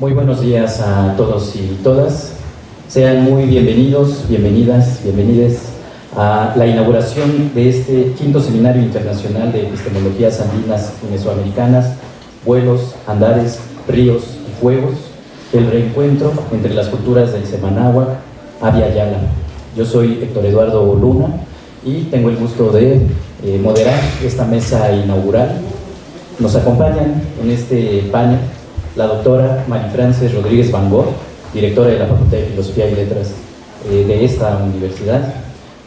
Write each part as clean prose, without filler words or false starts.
Muy buenos días a todos y todas. Sean muy bienvenidos, bienvenidas, bienvenides a la inauguración de este quinto Seminario Internacional de Epistemologías Andinas y Mesoamericanas, Vuelos, Andares, Ríos y Fuegos, el reencuentro entre las culturas del Semanáhuac, Abya Yala. Yo soy Héctor Eduardo Luna y tengo el gusto de moderar esta mesa inaugural. Nos acompañan en este panel la doctora María Frances Rodríguez Van Gogh, directora de la Facultad de Filosofía y Letras de esta universidad.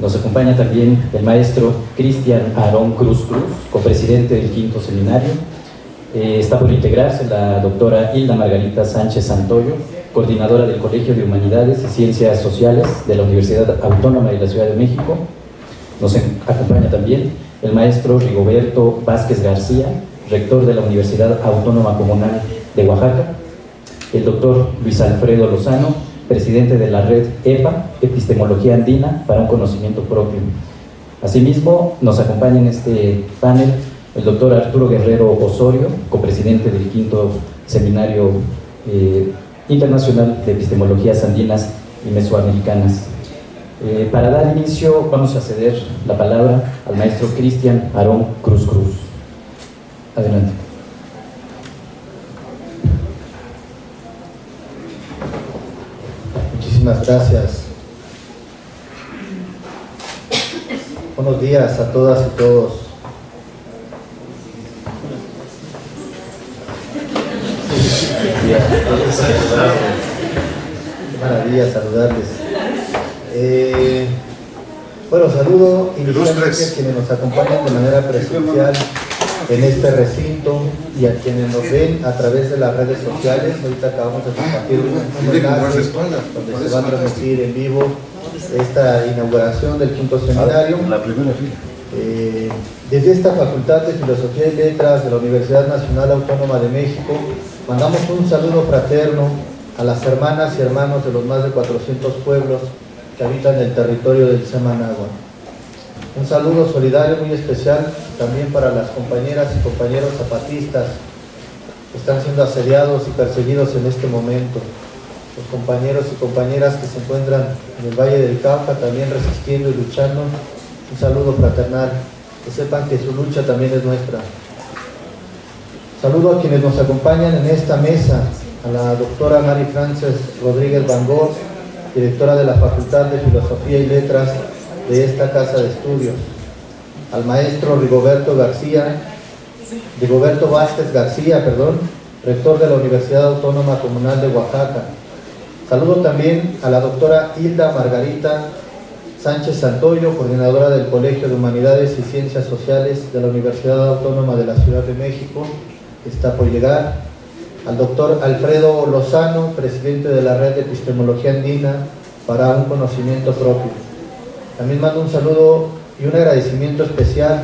Nos acompaña también el maestro Cristian Aarón Cruz Cruz, copresidente del quinto seminario. Está por integrarse la doctora Hilda Margarita Sánchez Santoyo, coordinadora del Colegio de Humanidades y Ciencias Sociales de la Universidad Autónoma de la Ciudad de México. Nos acompaña también el maestro Rigoberto Vázquez García, rector de la Universidad Autónoma Comunal de Oaxaca, el doctor Luis Alfredo Lozano, presidente de la red EPA, Epistemología Andina para un Conocimiento Propio. Asimismo, nos acompaña en este panel el doctor Arturo Guerrero Osorio, copresidente del quinto Seminario Internacional de Epistemologías Andinas y Mesoamericanas. Para dar inicio, vamos a ceder la palabra al maestro Cristian Aarón Cruz Cruz. Adelante. Muchísimas gracias. Buenos días a todas y todos. Qué maravilla saludarles. Bueno, saludo inicialmente a quienes nos acompañan de manera presencial en este recinto y a quienes nos ven a través de las redes sociales. Ahorita acabamos de compartir un enlace donde se va a transmitir en vivo esta inauguración del quinto seminario. Desde esta Facultad de Filosofía y Letras de la Universidad Nacional Autónoma de México, mandamos un saludo fraterno a las hermanas y hermanos de los más de 400 pueblos que habitan el territorio del Semanáhuac. Un saludo solidario muy especial también para las compañeras y compañeros zapatistas que están siendo asediados y perseguidos en este momento. Los compañeros y compañeras que se encuentran en el Valle del Cauca también resistiendo y luchando. Un saludo fraternal. Que sepan que su lucha también es nuestra. Saludo a quienes nos acompañan en esta mesa. A la doctora María Frances Rodríguez Van Gogh, directora de la Facultad de Filosofía y Letras de esta casa de estudios, al maestro Rigoberto Vázquez García, rector de la Universidad Autónoma Comunal de Oaxaca. Saludo también a la doctora Hilda Margarita Sánchez Santoyo, coordinadora del Colegio de Humanidades y Ciencias Sociales de la Universidad Autónoma de la Ciudad de México, que está por llegar, al doctor Alfredo Lozano, presidente de la red de Epistemología Andina para un Conocimiento Propio. También mando un saludo y un agradecimiento especial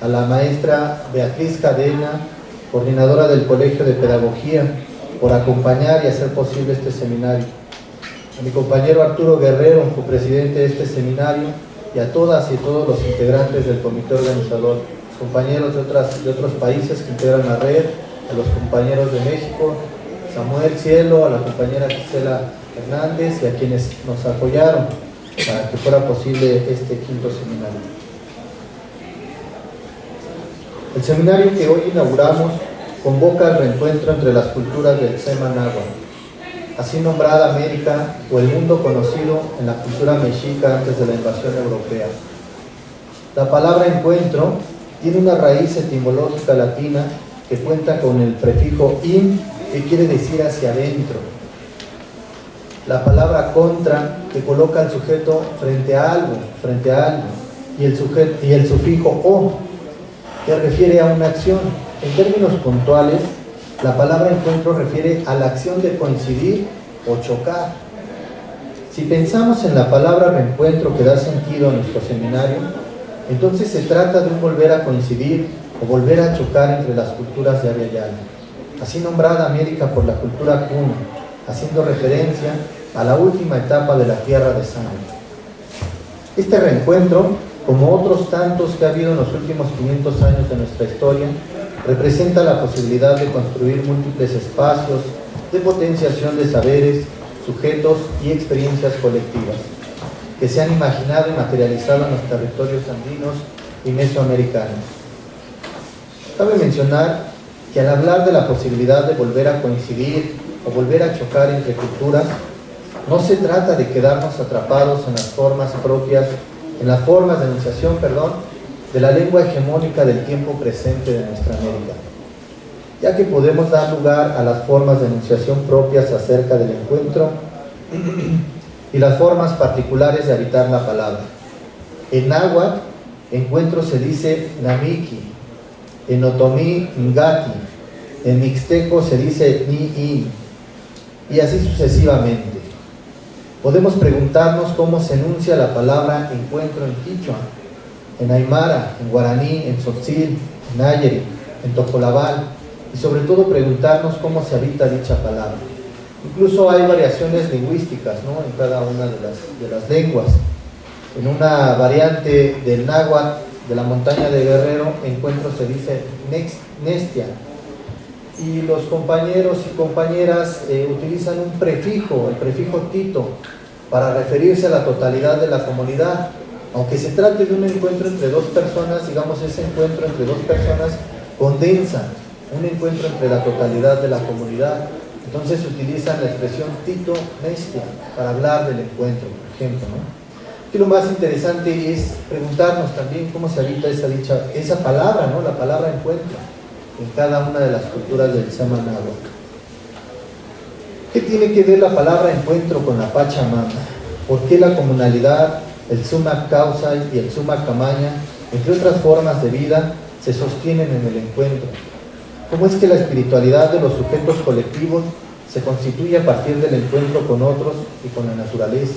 a la maestra Beatriz Cadena, coordinadora del Colegio de Pedagogía, por acompañar y hacer posible este seminario. A mi compañero Arturo Guerrero, copresidente de este seminario, y a todas y todos los integrantes del comité organizador, compañeros de otros países que integran la red, a los compañeros de México, Samuel Cielo, a la compañera Gisela Hernández y a quienes nos apoyaron para que fuera posible este quinto seminario. El seminario que hoy inauguramos convoca el reencuentro entre las culturas del Semanáhuac, así nombrada América o el mundo conocido en la cultura mexica antes de la invasión europea. La palabra encuentro tiene una raíz etimológica latina que cuenta con el prefijo in, que quiere decir hacia adentro. La palabra contra, que coloca al sujeto frente a algo, y el sufijo o, que refiere a una acción. En términos puntuales, la palabra encuentro refiere a la acción de coincidir o chocar. Si pensamos en la palabra reencuentro que da sentido a nuestro seminario, entonces se trata de un volver a coincidir o volver a chocar entre las culturas de Abya Yala, así nombrada América por la cultura cuna, haciendo referencia a la última etapa de la tierra de sangre. Este reencuentro, como otros tantos que ha habido en los últimos 500 años de nuestra historia, representa la posibilidad de construir múltiples espacios de potenciación de saberes, sujetos y experiencias colectivas que se han imaginado y materializado en los territorios andinos y mesoamericanos. Cabe mencionar que al hablar de la posibilidad de volver a coincidir o volver a chocar entre culturas, no se trata de quedarnos atrapados en las formas propias, en las formas de enunciación, de la lengua hegemónica del tiempo presente de nuestra América, ya que podemos dar lugar a las formas de enunciación propias acerca del encuentro y las formas particulares de habitar la palabra. En náhuatl, encuentro se dice namiki, en otomí, ngati, en mixteco se dice ni, y así sucesivamente. Podemos preguntarnos cómo se enuncia la palabra encuentro en quichua, en aymara, en guaraní, en tzotzil, en nayeri, en topolabal, y sobre todo preguntarnos cómo se habita dicha palabra. Incluso hay variaciones lingüísticas, ¿no?, en cada una de las lenguas. En una variante del náhuatl de la montaña de Guerrero, encuentro se dice nestia, y los compañeros y compañeras utilizan un prefijo, el prefijo tito, para referirse a la totalidad de la comunidad. Aunque se trate de un encuentro entre dos personas, digamos, ese encuentro entre dos personas condensa un encuentro entre la totalidad de la comunidad. Entonces utilizan la expresión tito nestia para hablar del encuentro, por ejemplo, ¿no? Y lo más interesante es preguntarnos también cómo se habita esa palabra, ¿no?, la palabra encuentro, en cada una de las culturas del Sema Náhuatl. ¿Qué tiene que ver la palabra encuentro con la Pachamama? ¿Por qué la comunalidad, el Sumac Causay y el Sumac Camaña, entre otras formas de vida, se sostienen en el encuentro? ¿Cómo es que la espiritualidad de los sujetos colectivos se constituye a partir del encuentro con otros y con la naturaleza?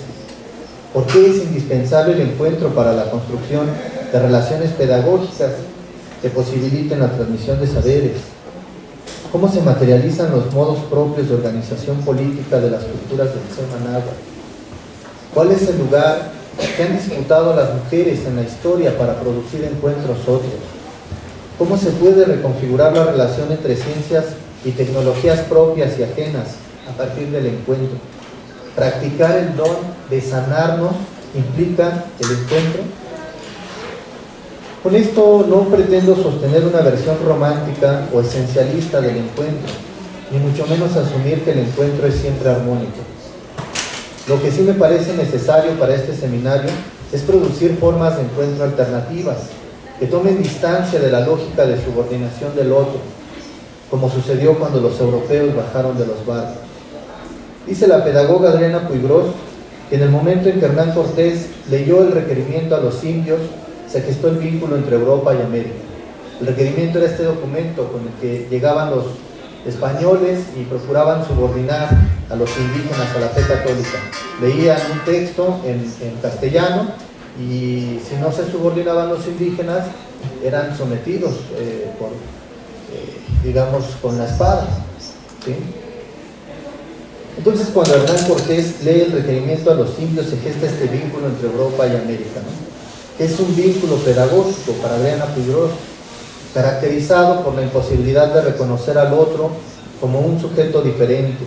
¿Por qué es indispensable el encuentro para la construcción de relaciones pedagógicas que posibiliten la transmisión de saberes? ¿Cómo se materializan los modos propios de organización política de las culturas del Sema Náhuatl? ¿Cuál es el lugar que han disputado las mujeres en la historia para producir encuentros otros? ¿Cómo se puede reconfigurar la relación entre ciencias y tecnologías propias y ajenas a partir del encuentro? ¿Practicar el don de sanarnos implica el encuentro? Con esto no pretendo sostener una versión romántica o esencialista del encuentro, ni mucho menos asumir que el encuentro es siempre armónico. Lo que sí me parece necesario para este seminario es producir formas de encuentro alternativas, que tomen distancia de la lógica de subordinación del otro, como sucedió cuando los europeos bajaron de los barcos. Dice la pedagoga Adriana Puigros que en el momento en que Hernán Cortés leyó el requerimiento a los indios, se gestó el vínculo entre Europa y América. El requerimiento era este documento con el que llegaban los españoles y procuraban subordinar a los indígenas a la fe católica. Leían un texto en castellano y si no se subordinaban los indígenas eran sometidos digamos, con la espada, ¿sí? Entonces, cuando Hernán Cortés lee el requerimiento a los indios, se gesta este vínculo entre Europa y América, ¿no?, es un vínculo pedagógico para Adriana Puigros, caracterizado por la imposibilidad de reconocer al otro como un sujeto diferente,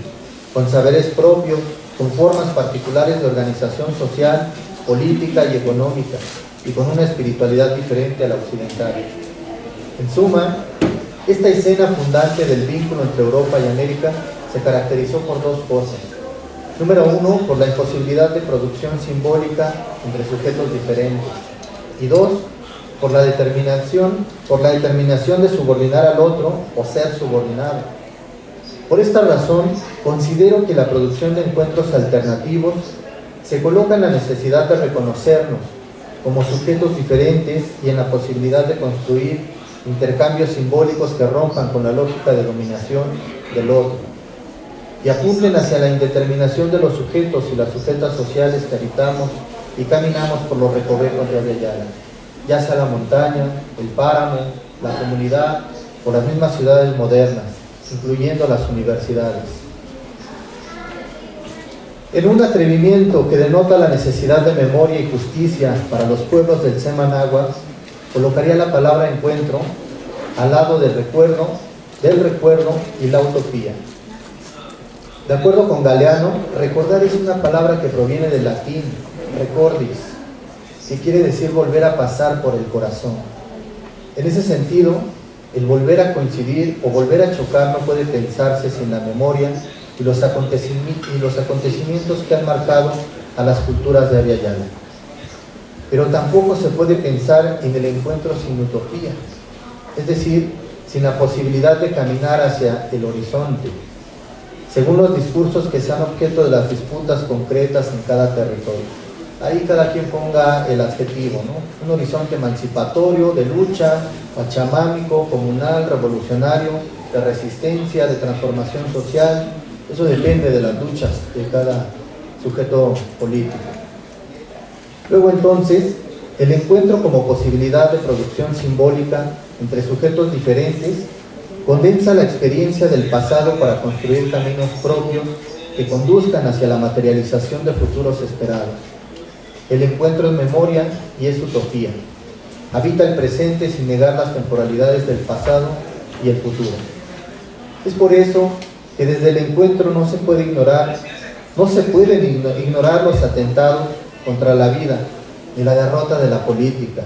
con saberes propios, con formas particulares de organización social, política y económica, y con una espiritualidad diferente a la occidental. En suma, esta escena fundante del vínculo entre Europa y América se caracterizó por dos cosas. Número uno, por la imposibilidad de producción simbólica entre sujetos diferentes. Y dos, por la determinación de subordinar al otro o ser subordinado. Por esta razón, considero que la producción de encuentros alternativos se coloca en la necesidad de reconocernos como sujetos diferentes y en la posibilidad de construir intercambios simbólicos que rompan con la lógica de dominación del otro y apunten hacia la indeterminación de los sujetos y las sujetas sociales que habitamos y caminamos por los recovecos de Avellana, ya sea la montaña, el páramo, la comunidad o las mismas ciudades modernas, incluyendo las universidades. En un atrevimiento que denota la necesidad de memoria y justicia para los pueblos del Sema Náhuatl, colocaría la palabra encuentro al lado del recuerdo y la utopía. De acuerdo con Galeano, recordar es una palabra que proviene del latín recordis, que quiere decir volver a pasar por el corazón. En ese sentido, el volver a coincidir o volver a chocar no puede pensarse sin la memoria y los acontecimientos que han marcado a las culturas de Abya Yala. Pero tampoco se puede pensar en el encuentro sin utopía, es decir, sin la posibilidad de caminar hacia el horizonte, según los discursos que sean objeto de las disputas concretas en cada territorio. Ahí cada quien ponga el adjetivo, ¿no? Un horizonte emancipatorio, de lucha, pachamámico, comunal, revolucionario, de resistencia, de transformación social. Eso depende de las luchas de cada sujeto político. Luego entonces, el encuentro como posibilidad de producción simbólica entre sujetos diferentes condensa la experiencia del pasado para construir caminos propios que conduzcan hacia la materialización de futuros esperados. El encuentro es memoria y es utopía. Habita el presente sin negar las temporalidades del pasado y el futuro. Es por eso que desde el encuentro no se pueden ignorar los atentados contra la vida ni la derrota de la política.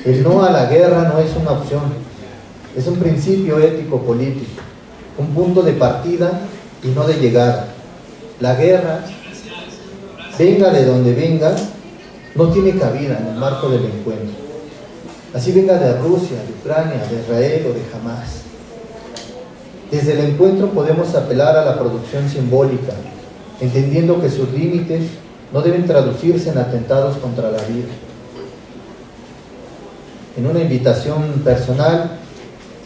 El no a la guerra no es una opción, es un principio ético-político, un punto de partida y no de llegada. La guerra, venga de donde venga, no tiene cabida en el marco del encuentro. Así venga de Rusia, de Ucrania, de Israel o de Hamas. Desde el encuentro podemos apelar a la producción simbólica, entendiendo que sus límites no deben traducirse en atentados contra la vida. En una invitación personal,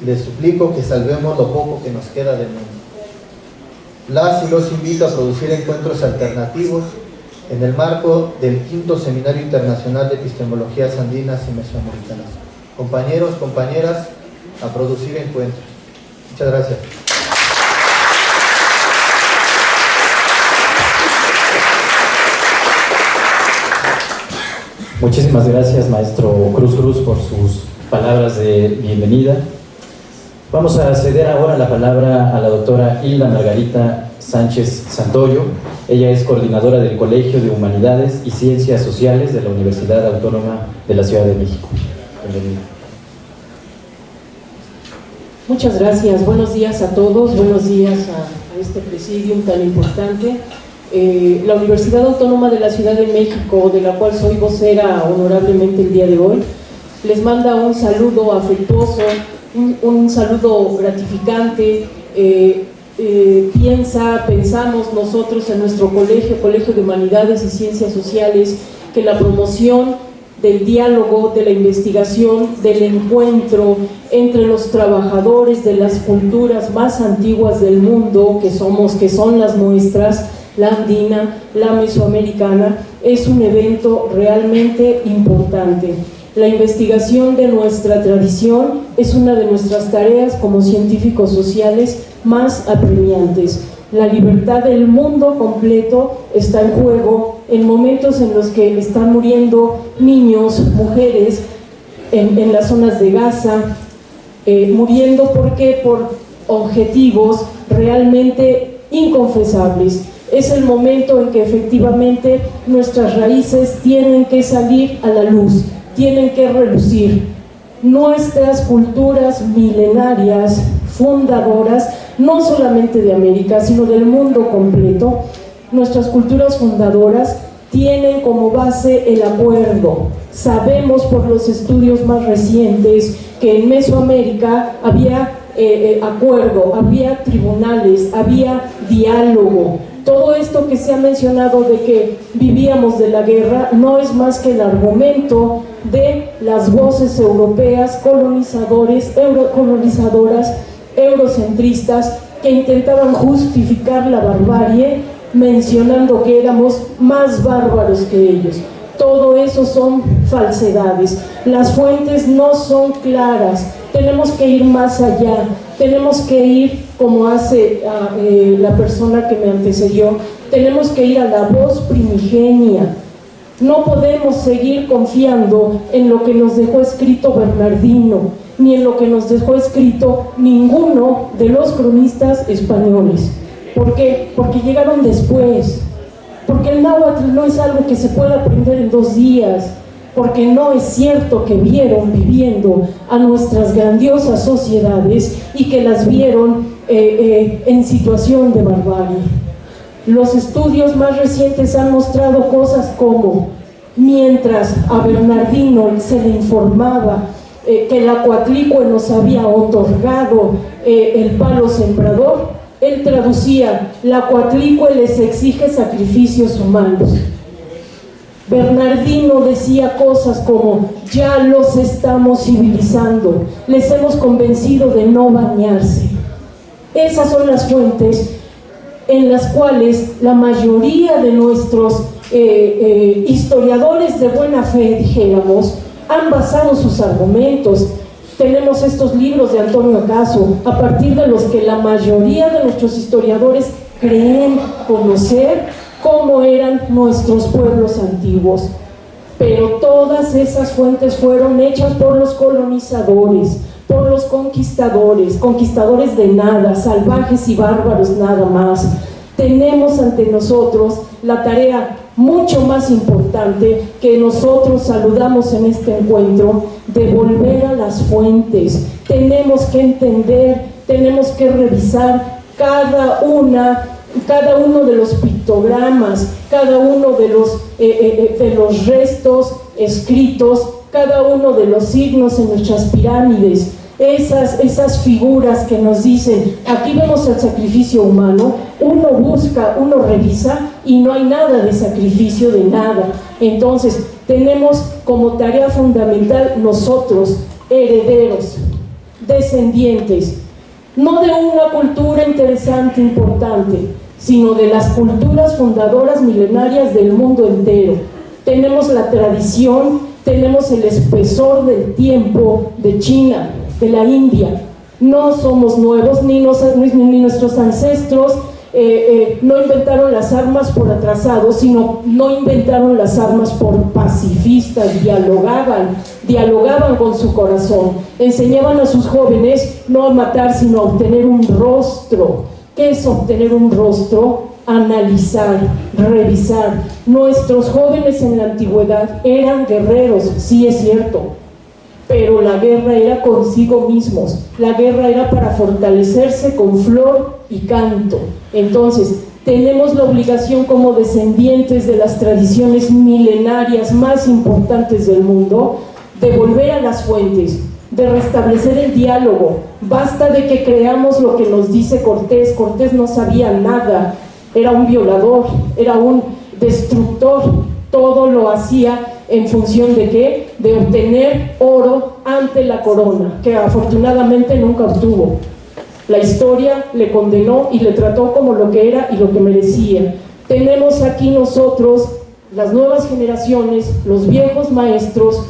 les suplico que salvemos lo poco que nos queda del mundo. Las y los invito a producir encuentros alternativos en el marco del 5º Seminario Internacional de Epistemologías Andinas y Mesoamericanas. Compañeros, compañeras, a producir encuentros. Muchas gracias. Muchísimas gracias, maestro Cruz Cruz, por sus palabras de bienvenida. Vamos a ceder ahora la palabra a la doctora Hilda Margarita Sánchez Santoyo. Ella es coordinadora del Colegio de Humanidades y Ciencias Sociales de la Universidad Autónoma de la Ciudad de México. Bienvenida. Muchas gracias. Buenos días a todos. Buenos días a este presidium tan importante. La Universidad Autónoma de la Ciudad de México, de la cual soy vocera honorablemente el día de hoy, les manda un saludo afectuoso, un saludo gratificante. Pensamos nosotros en nuestro Colegio de Humanidades y Ciencias Sociales, que la promoción del diálogo, de la investigación, del encuentro entre los trabajadores de las culturas más antiguas del mundo, que son las nuestras, la andina, la mesoamericana, es un evento realmente importante. La investigación de nuestra tradición es una de nuestras tareas como científicos sociales más apremiantes. La libertad del mundo completo está en juego en momentos en los que están muriendo niños, mujeres, en las zonas de Gaza, muriendo por objetivos realmente inconfesables. Es el momento en que efectivamente nuestras raíces tienen que salir a la luz, tienen que relucir. Nuestras culturas milenarias, fundadoras, no solamente de América, sino del mundo completo, nuestras culturas fundadoras tienen como base el acuerdo. Sabemos por los estudios más recientes que en Mesoamérica había acuerdo, había tribunales, había diálogo. Todo esto que se ha mencionado de que vivíamos de la guerra no es más que el argumento de las voces europeas, colonizadoras, eurocentristas, que intentaban justificar la barbarie mencionando que éramos más bárbaros que ellos. Todo eso son falsedades. Las fuentes no son claras. Tenemos que ir más allá. Tenemos que ir, como hace la persona que me antecedió, tenemos que ir a la voz primigenia. No podemos seguir confiando en lo que nos dejó escrito Bernardino, ni en lo que nos dejó escrito ninguno de los cronistas españoles. ¿Por qué? Porque llegaron después, porque el náhuatl no es algo que se pueda aprender en 2 días, porque no es cierto que vieron viviendo a nuestras grandiosas sociedades y que las vieron en situación de barbarie. Los estudios más recientes han mostrado cosas como, mientras a Bernardino se le informaba que la Coatlicue nos había otorgado el palo sembrador, él traducía: la Coatlicue les exige sacrificios humanos. Bernardino decía cosas como: ya los estamos civilizando, les hemos convencido de no bañarse. Esas son las fuentes en las cuales la mayoría de nuestros historiadores de buena fe, dijéramos, han basado sus argumentos. Tenemos estos libros de Antonio Acaso, a partir de los que la mayoría de nuestros historiadores creen conocer cómo eran nuestros pueblos antiguos. Pero todas esas fuentes fueron hechas por los colonizadores, por los conquistadores de nada, salvajes y bárbaros nada más. Tenemos ante nosotros la tarea mucho más importante que nosotros saludamos en este encuentro, de volver a las fuentes. Tenemos que entender, tenemos que revisar cada uno de los pictogramas, cada uno de los restos escritos, cada uno de los signos en nuestras pirámides, esas figuras que nos dicen: aquí vemos el sacrificio humano. Uno busca, uno revisa y no hay nada de sacrificio de nada. Entonces tenemos como tarea fundamental nosotros, herederos, descendientes, no de una cultura interesante, importante, sino de las culturas fundadoras milenarias del mundo entero. Tenemos la tradición, tenemos el espesor del tiempo de China, de la India. No somos nuevos, ni nuestros ancestros no inventaron las armas por atrasados, sino no inventaron las armas por pacifistas. Dialogaban con su corazón, enseñaban a sus jóvenes no a matar, sino a obtener un rostro. ¿Qué es obtener un rostro? Analizar, revisar. Nuestros jóvenes en la antigüedad eran guerreros, sí es cierto, pero la guerra era consigo mismos, la guerra era para fortalecerse con flor y canto. Entonces tenemos la obligación como descendientes de las tradiciones milenarias más importantes del mundo de volver a las fuentes, de restablecer el diálogo. Basta de que creamos lo que nos dice Cortés. Cortés no sabía nada, era un violador, era un destructor, todo lo hacía en función de ¿qué? De obtener oro ante la corona, que afortunadamente nunca obtuvo. La historia le condenó y le trató como lo que era y lo que merecía. Tenemos aquí nosotros, las nuevas generaciones, los viejos maestros,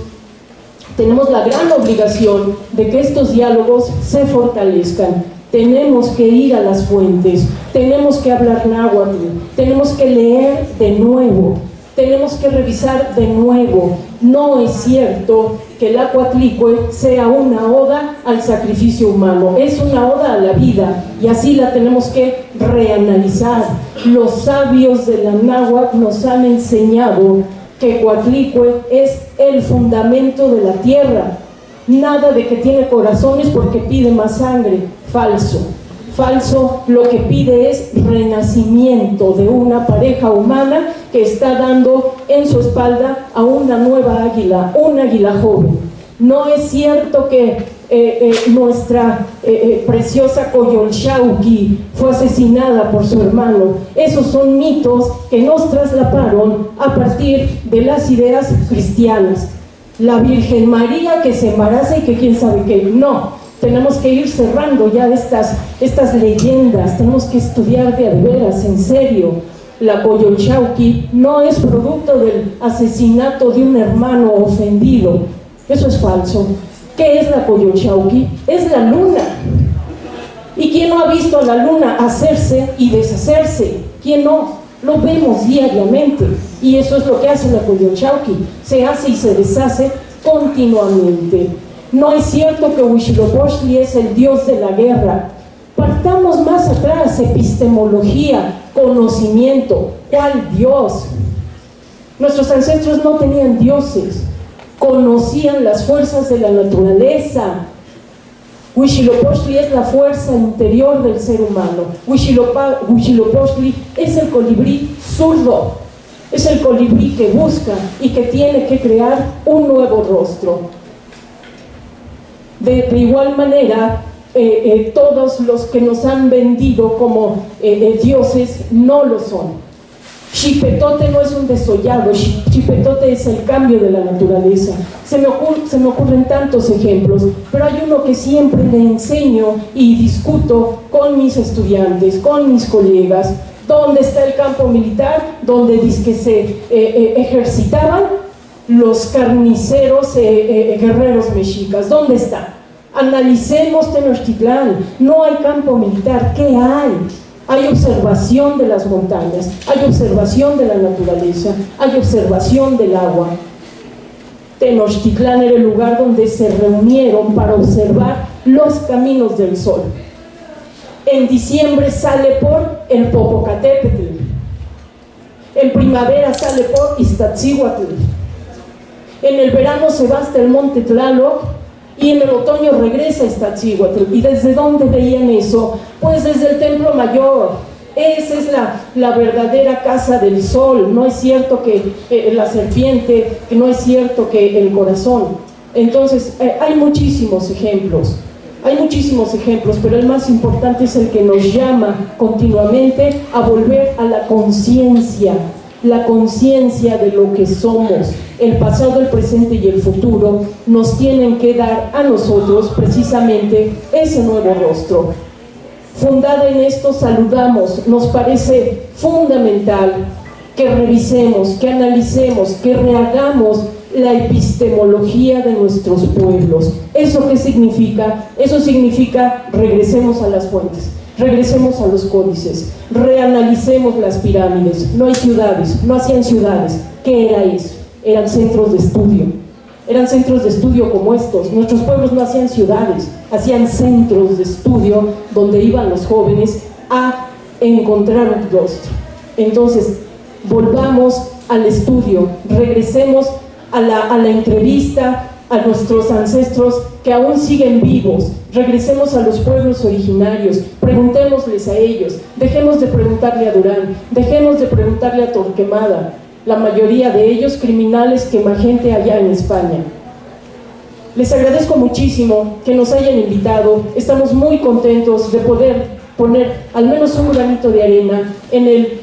tenemos la gran obligación de que estos diálogos se fortalezcan. Tenemos que ir a las fuentes, tenemos que hablar náhuatl, tenemos que leer de nuevo, tenemos que revisar de nuevo. No es cierto que la Coatlicue sea una oda al sacrificio humano, es una oda a la vida, y así la tenemos que reanalizar. Los sabios de la náhuatl nos han enseñado que Coatlicue es el fundamento de la tierra. Nada de que tiene corazones porque pide más sangre. Falso, lo que pide es renacimiento de una pareja humana que está dando en su espalda a una nueva águila, un águila joven. No es cierto que nuestra preciosa Coyolxauhqui fue asesinada por su hermano. Esos son mitos que nos trasladaron a partir de las ideas cristianas. La Virgen María que se embaraza y que quién sabe qué. No, tenemos que ir cerrando ya estas leyendas, tenemos que estudiar de veras, en serio. La Coyolxauhqui no es producto del asesinato de un hermano ofendido. Eso es falso. ¿Qué es la Coyolxauhqui? Es la luna. ¿Y quién no ha visto a la luna hacerse y deshacerse? ¿Quién no? Lo vemos diariamente. Y eso es lo que hace la Coyolxauhqui. Se hace y se deshace continuamente. No es cierto que Huitzilopochtli es el dios de la guerra. Partamos más atrás, epistemología, conocimiento. ¿Cuál Dios? Nuestros ancestros no tenían dioses, conocían las fuerzas de la naturaleza. Huitzilopochtli es la fuerza interior del ser humano. Huitzilopochtli es el colibrí zurdo, es el colibrí que busca y que tiene que crear un nuevo rostro. De igual manera, todos los que nos han vendido como dioses no lo son. Xipetote no es un desollado, Xipetote es el cambio de la naturaleza. Se me ocurren tantos ejemplos, pero hay uno que siempre le enseño y discuto con mis estudiantes, con mis colegas. ¿Dónde está el campo militar? Donde dizque se ejercitaban los carniceros guerreros mexicas. ¿Dónde está? Analicemos Tenochtitlán. No hay campo militar. ¿Qué hay? Hay observación de las montañas, hay observación de la naturaleza, hay observación del agua. Tenochtitlán era el lugar donde se reunieron para observar los caminos del sol. En diciembre sale por el Popocatépetl, en primavera sale por Iztaccíhuatl, en el verano se va hasta el Monte Tlaloc y en el otoño regresa a Iztaccíhuatl. ¿Y desde dónde veían eso? Pues desde el Templo Mayor. Esa es la verdadera casa del sol. No es cierto que la serpiente, que no es cierto que el corazón. Entonces, hay muchísimos ejemplos, pero el más importante es el que nos llama continuamente a volver a la conciencia de lo que somos. El pasado, el presente y el futuro nos tienen que dar a nosotros precisamente ese nuevo rostro. Fundada en esto, saludamos, nos parece fundamental que revisemos, que analicemos, que rehagamos la epistemología de nuestros pueblos. ¿Eso qué significa? Eso significa regresemos a las fuentes, regresemos a los códices, reanalicemos las pirámides. No hay ciudades, no hacían ciudades. ¿Qué era eso? Eran centros de estudio. Eran centros de estudio como estos. Nuestros pueblos no hacían ciudades, hacían centros de estudio donde iban los jóvenes a encontrar un rostro. Entonces, volvamos al estudio, regresemos a la entrevista a nuestros ancestros que aún siguen vivos, regresemos a los pueblos originarios, preguntémosles a ellos, dejemos de preguntarle a Durán, dejemos de preguntarle a Torquemada, la mayoría de ellos criminales quema gente allá en España. Les agradezco muchísimo que nos hayan invitado, estamos muy contentos de poder poner al menos un granito de arena en el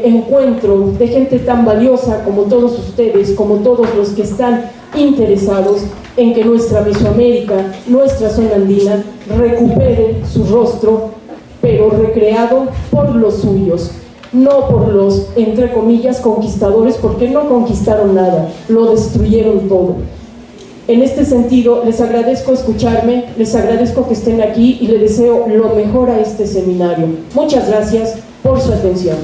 encuentro de gente tan valiosa como todos ustedes, como todos los que están interesados en que nuestra Mesoamérica, nuestra zona andina, recupere su rostro, pero recreado por los suyos, no por los, entre comillas, conquistadores, porque no conquistaron nada, lo destruyeron todo. En este sentido, les agradezco escucharme, les agradezco que estén aquí y les deseo lo mejor a este seminario. Muchas gracias por su atención.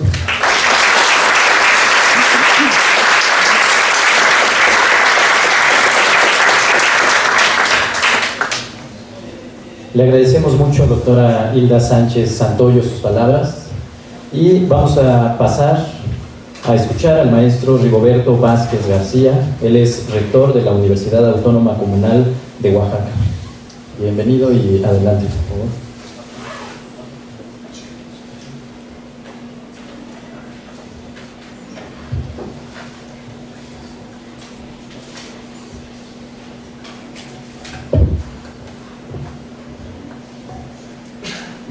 Le agradecemos mucho, doctora Hilda Sánchez Santoyo, sus palabras, y vamos a pasar a escuchar al maestro Rigoberto Vázquez García. Él es rector de la Universidad Autónoma Comunal de Oaxaca. Bienvenido y adelante, por favor.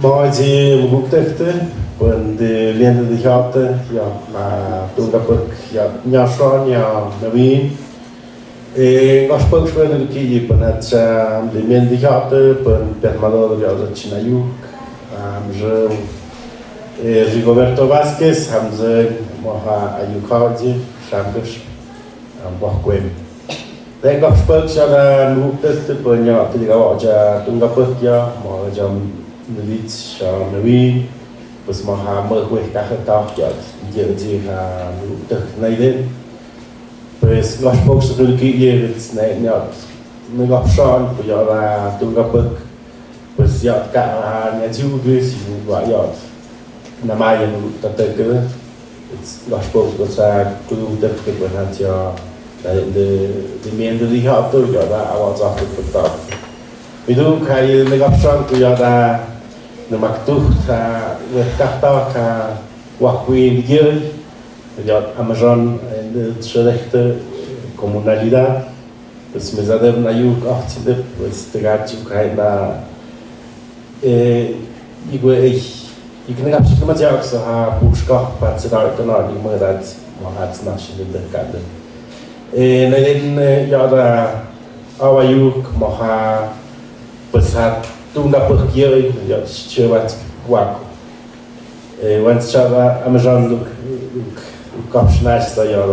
Maji mugukte und die Länder die hatte ja na Tungapuk ja nyashon ja Navin Gaspok schweden ki panat die Länder die hatte pan permador ja za Chinayuk że Rigoberto Vázquez haben sie moha ayukaji shambish bohquem den Gaspok ja na mugukte pan ja tigawa ja Tungapuk ja mo jam Navitz Navin, pues maha merweh kahetak ya jadi naiden, pues Gaspok sekali yerit naiknya negap shan, pujara Tungapuk, pues pues ya cả nhà chú cứ chỉ gọi ya năm ai cũng tập tới cái los pocos a club de que pues hacia de miembros de học tôi giờ đã vào giáo dục tập tập ví dụ khai người gặp sang tôi giờ đã người mặc tu sa người cắt tao cả hoặc quyền dưới giờ Amazon de schlechte comunalidad pues me zadem na yuk achide pues te gachu khai na ich kann nicht mehr sagen, dass er Buchstaben bei der Alten Art immer das macht nach in der Karte. Nein, ja da aber juk macha pesat tunda pergioi ja chewat wako. Wenn chava Amazon look kapsnasta ja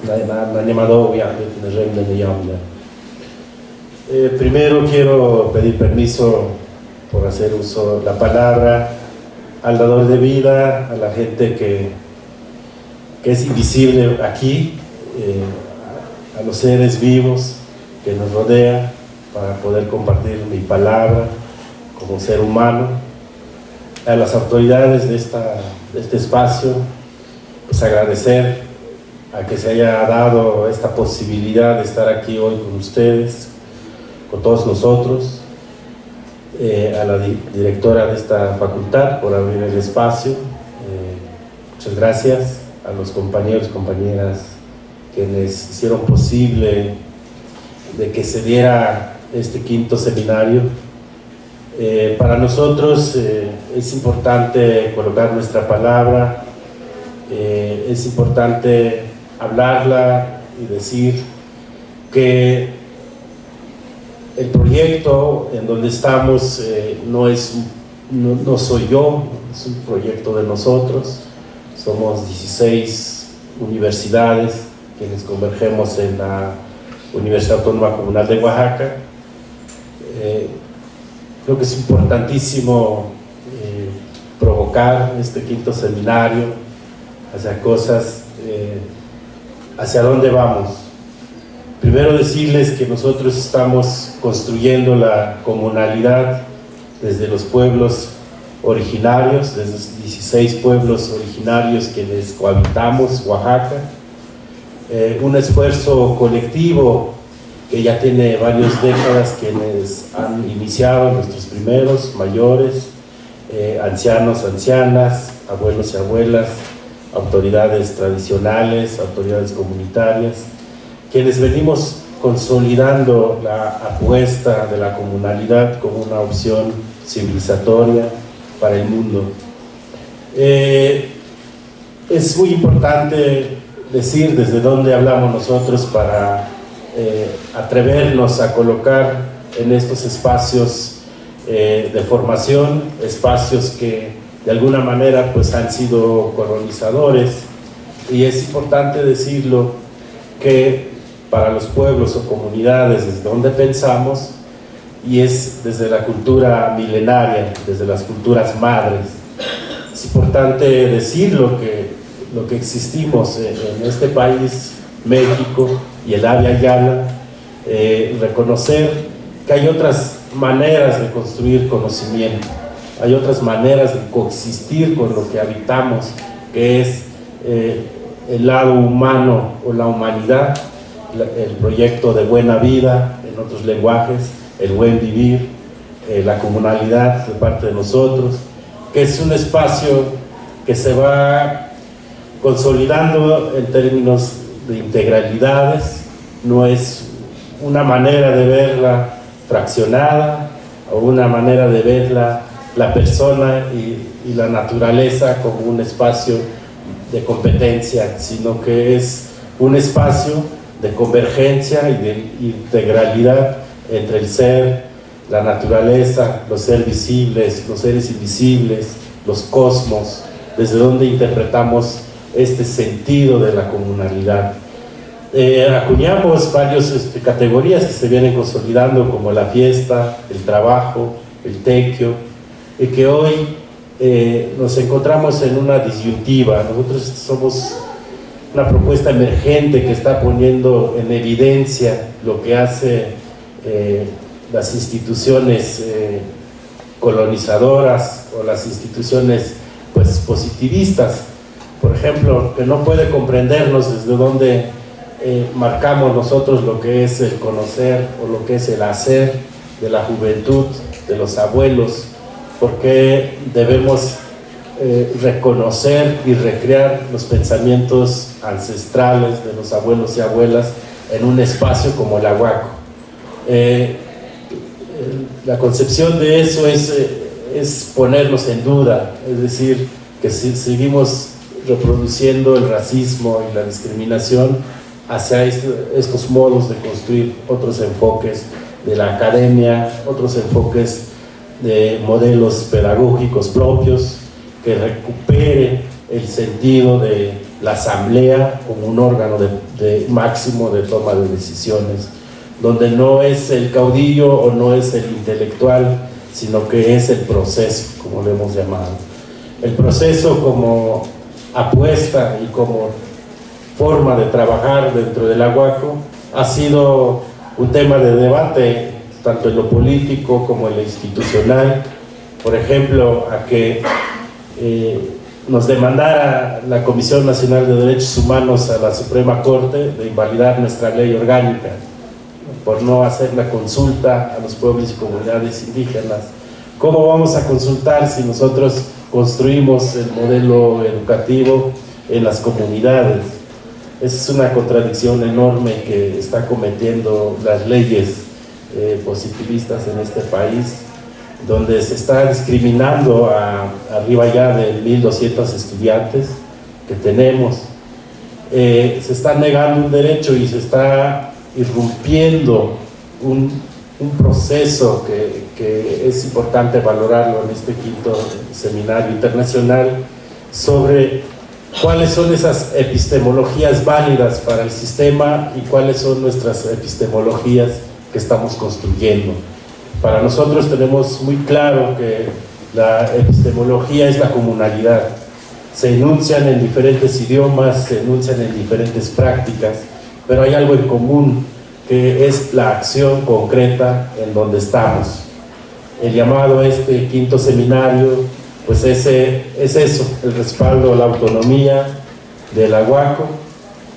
na animado ya na gente de yamna. Primero quiero pedir permiso por hacer uso de la palabra al dador de vida, a la gente que es invisible aquí, a los seres vivos que nos rodean, para poder compartir mi palabra como ser humano, a las autoridades de este espacio, pues agradecer a que se haya dado esta posibilidad de estar aquí hoy con ustedes, con todos nosotros, a la directora de esta facultad por abrir el espacio. Muchas gracias a los compañeros y compañeras quienes hicieron posible de que se diera este quinto seminario. Para nosotros es importante colocar nuestra palabra, es importante hablarla y decir que el proyecto en donde estamos no soy yo, es un proyecto de nosotros. Somos 16 universidades quienes convergemos en la Universidad Autónoma Comunal de Oaxaca. Creo que es importantísimo provocar este quinto seminario hacia cosas, hacia dónde vamos. Primero decirles que nosotros estamos construyendo la comunalidad desde los pueblos originarios, desde los 16 pueblos originarios quienes cohabitamos Oaxaca. Un esfuerzo colectivo que ya tiene varias décadas, quienes han iniciado, nuestros primeros mayores, ancianos, ancianas, abuelos y abuelas, autoridades tradicionales, autoridades comunitarias, quienes venimos consolidando la apuesta de la comunalidad como una opción civilizatoria para el mundo. Es muy importante decir desde dónde hablamos nosotros para atrevernos a colocar en estos espacios de formación, espacios que de alguna manera pues han sido colonizadores, y es importante decirlo que para los pueblos o comunidades desde donde pensamos, y es desde la cultura milenaria, desde las culturas madres. Es importante decir lo que existimos en este país, México y el área llana, reconocer que hay otras maneras de construir conocimiento, hay otras maneras de coexistir con lo que habitamos, que es el lado humano o la humanidad, el proyecto de buena vida, en otros lenguajes, el buen vivir, la comunalidad de parte de nosotros, que es un espacio que se va consolidando en términos de integralidades, no es una manera de verla fraccionada o una manera de verla la persona y la naturaleza como un espacio de competencia, sino que es un espacio de convergencia y de integralidad entre el ser, la naturaleza, los seres visibles, los seres invisibles, los cosmos, desde donde interpretamos este sentido de la comunalidad. Acuñamos varias categorías que se vienen consolidando, como la fiesta, el trabajo, el tequio, y que hoy nos encontramos en una disyuntiva. Nosotros somos una propuesta emergente que está poniendo en evidencia lo que hace las instituciones colonizadoras o las instituciones pues positivistas, por ejemplo, que no puede comprendernos desde donde marcamos nosotros lo que es el conocer o lo que es el hacer de la juventud, de los abuelos, porque debemos reconocer y recrear los pensamientos ancestrales de los abuelos y abuelas en un espacio como el Aguaco. La concepción de eso es ponernos en duda, es decir, que si seguimos reproduciendo el racismo y la discriminación hacia estos modos de construir otros enfoques de la academia, otros enfoques de modelos pedagógicos propios, que recupere el sentido de la asamblea como un órgano de máximo de toma de decisiones, donde no es el caudillo o no es el intelectual, sino que es el proceso, como lo hemos llamado. El proceso como apuesta y como forma de trabajar dentro del Aguaco ha sido un tema de debate, tanto en lo político como en lo institucional. Por ejemplo, a que nos demandara la Comisión Nacional de Derechos Humanos a la Suprema Corte de invalidar nuestra ley orgánica por no hacer la consulta a los pueblos y comunidades indígenas. ¿Cómo vamos a consultar si nosotros construimos el modelo educativo en las comunidades? Esa es una contradicción enorme que está cometiendo las leyes positivistas en este país, donde se está discriminando arriba ya de 1.200 estudiantes que tenemos. Se está negando un derecho y se está irrumpiendo un proceso que es importante valorarlo en este quinto seminario internacional sobre cuáles son esas epistemologías válidas para el sistema y cuáles son nuestras epistemologías que estamos construyendo. Para nosotros tenemos muy claro que la epistemología es la comunalidad. Se enuncian en diferentes idiomas, se enuncian en diferentes prácticas, pero hay algo en común, que es la acción concreta en donde estamos. El llamado a este quinto seminario, pues es eso, el respaldo a la autonomía del Aguaco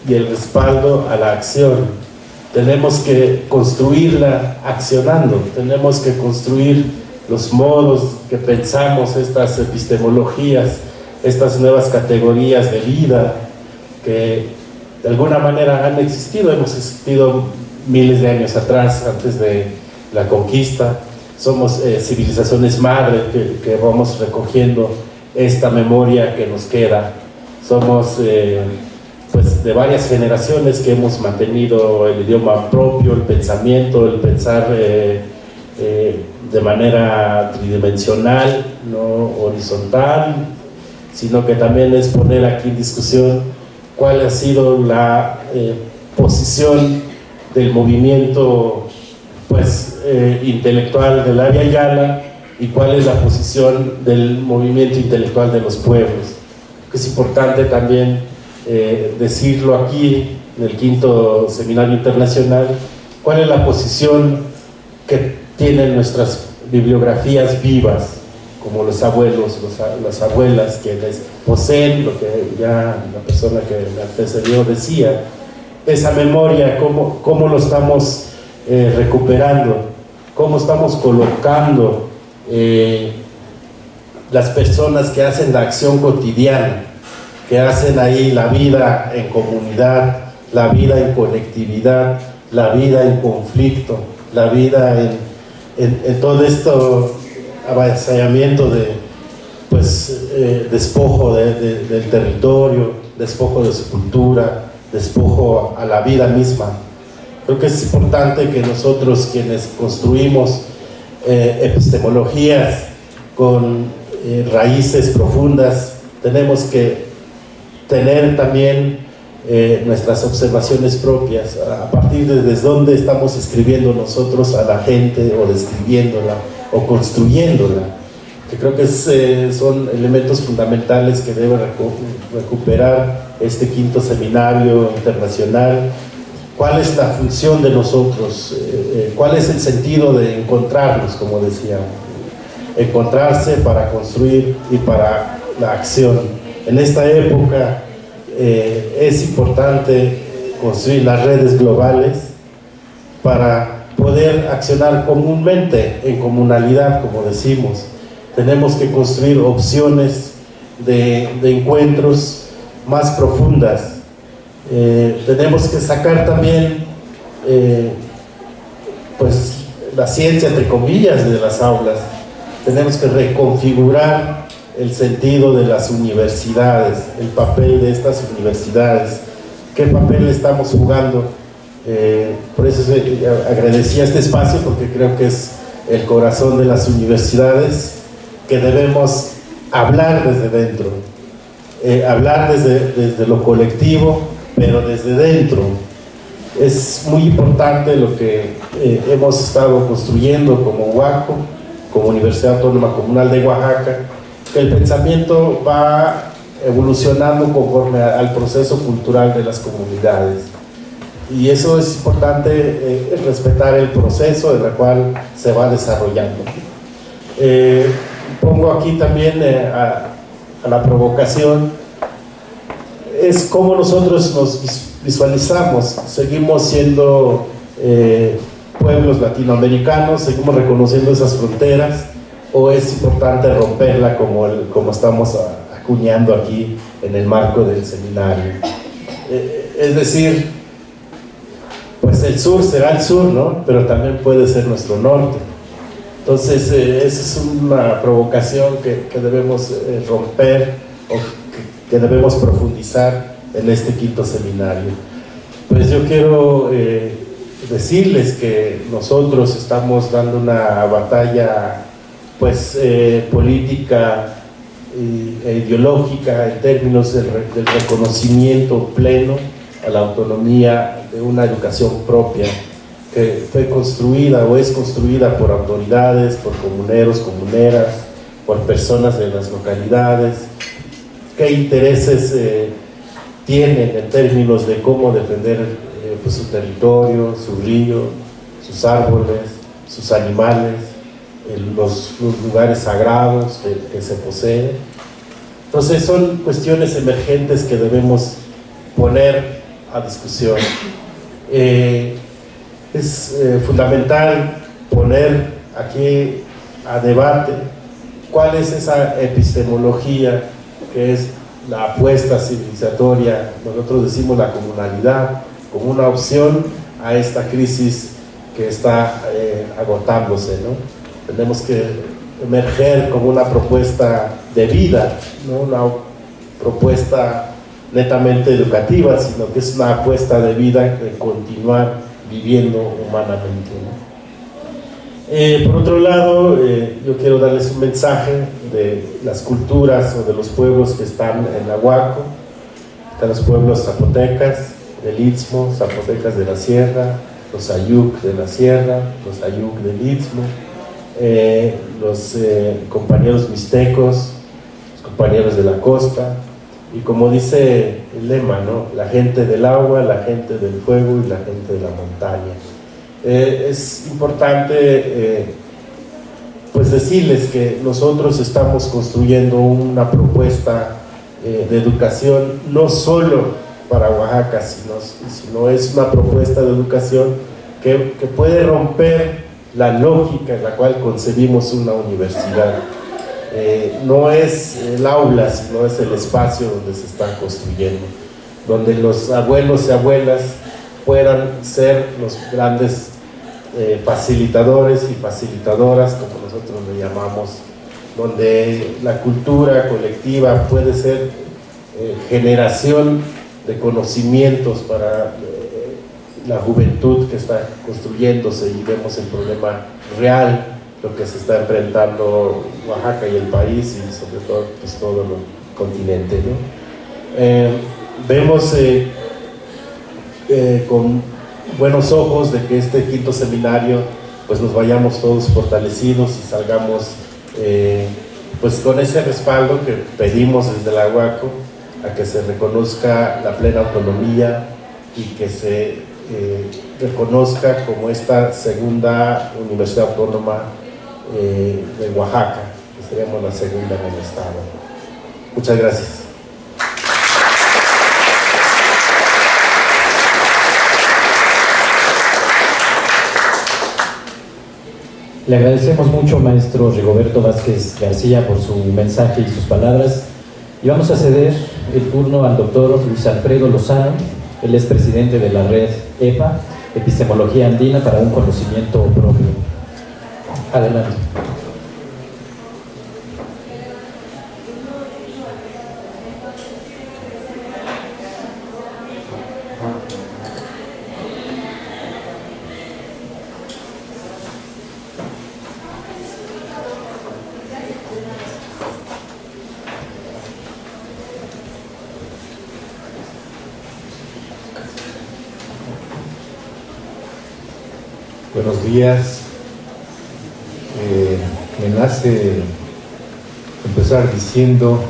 y el respaldo a la acción. Tenemos que construirla accionando, tenemos que construir los modos que pensamos estas epistemologías, estas nuevas categorías de vida que de alguna manera han existido, hemos existido miles de años atrás, antes de la conquista. Somos civilizaciones madre que vamos recogiendo esta memoria que nos queda. Somos pues de varias generaciones que hemos mantenido el idioma propio, el pensamiento, el pensar de manera tridimensional, no horizontal, sino que también es poner aquí en discusión cuál ha sido la posición del movimiento pues, intelectual del área Yala y cuál es la posición del movimiento intelectual de los pueblos. Es importante también decirlo aquí en el quinto seminario internacional, cuál es la posición que tienen nuestras bibliografías vivas, como los abuelos, las abuelas, quienes poseen lo que ya la persona que me antecedió decía, esa memoria, cómo lo estamos recuperando, cómo estamos colocando las personas que hacen la acción cotidiana, que hacen ahí la vida en comunidad, la vida en colectividad, la vida en conflicto, la vida en todo esto avasallamiento de pues, despojo del territorio, despojo de su cultura, despojo a la vida misma. Creo que es importante que nosotros, quienes construimos epistemologías con raíces profundas, tenemos que tener también nuestras observaciones propias, a partir de desde dónde estamos escribiendo nosotros a la gente, o describiéndola, o construyéndola, que creo que son elementos fundamentales que debe recuperar este quinto seminario internacional, cuál es la función de nosotros, cuál es el sentido de encontrarnos, como decíamos. Encontrarse para construir y para la acción. En esta época es importante construir las redes globales para poder accionar comúnmente, en comunalidad, como decimos. Tenemos que construir opciones de encuentros más profundas. Tenemos que sacar también pues la ciencia, entre comillas, de las aulas. Tenemos que reconfigurar el sentido de las universidades, el papel de estas universidades, qué papel estamos jugando. Por eso agradecía este espacio, porque creo que es el corazón de las universidades, que debemos hablar desde dentro, hablar desde lo colectivo, pero desde dentro. Es muy importante lo que hemos estado construyendo como UACO, como Universidad Autónoma Comunal de Oaxaca, que el pensamiento va evolucionando conforme al proceso cultural de las comunidades. Y eso es importante, respetar el proceso en el cual se va desarrollando. Pongo aquí también a la provocación, es cómo nosotros nos visualizamos. Seguimos siendo pueblos latinoamericanos, seguimos reconociendo esas fronteras, o es importante romperla como estamos acuñando aquí en el marco del seminario. Es decir, pues el sur será el sur, ¿no? Pero también puede ser nuestro norte. Entonces, esa es una provocación que debemos romper, o que debemos profundizar en este quinto seminario. Pues yo quiero decirles que nosotros estamos dando una batalla pues política e ideológica en términos del reconocimiento pleno a la autonomía de una educación propia, que fue construida o es construida por autoridades, por comuneros, comuneras, por personas de las localidades. ¿Qué intereses tienen en términos de cómo defender pues su territorio, su río, sus árboles, sus animales, los lugares sagrados que se poseen? Entonces son cuestiones emergentes que debemos poner a discusión. Es fundamental poner aquí a debate cuál es esa epistemología que es la apuesta civilizatoria. Nosotros decimos la comunalidad como una opción a esta crisis que está agotándose, ¿no? Tenemos que emerger como una propuesta de vida, no una propuesta netamente educativa, sino que es una apuesta de vida de continuar viviendo humanamente, ¿no? Por otro lado, yo quiero darles un mensaje de las culturas o de los pueblos que están en la UACO. Están los pueblos zapotecas del Istmo, zapotecas de la Sierra, los Ayuk de la Sierra, los Ayuk del Istmo, los compañeros mixtecos, los compañeros de la costa, y como dice el lema, ¿no? La gente del agua, la gente del fuego y la gente de la montaña. Es importante pues decirles que nosotros estamos construyendo una propuesta de educación no solo para Oaxaca, sino es una propuesta de educación que puede romper la lógica en la cual concebimos una universidad. No es el aula, sino es el espacio donde se está construyendo, donde los abuelos y abuelas puedan ser los grandes facilitadores y facilitadoras, como nosotros le llamamos, donde la cultura colectiva puede ser generación de conocimientos para la juventud que está construyéndose, y vemos el problema real, lo que se está enfrentando Oaxaca y el país, y sobre todo pues, todo el continente, ¿no? Vemos con buenos ojos de que este quinto seminario pues nos vayamos todos fortalecidos y salgamos pues con ese respaldo que pedimos desde la UACO, a que se reconozca la plena autonomía y que se reconozca como esta segunda Universidad Autónoma de Oaxaca, que seríamos la segunda en el estado. Muchas gracias. Le agradecemos mucho, maestro Rigoberto Vázquez García, por su mensaje y sus palabras. Y vamos a ceder el turno al doctor Luis Alfredo Lozano. Él es presidente de la red EPA, Epistemología Andina para un Conocimiento Propio. Adelante. Buenos días. Me nace empezar diciendo: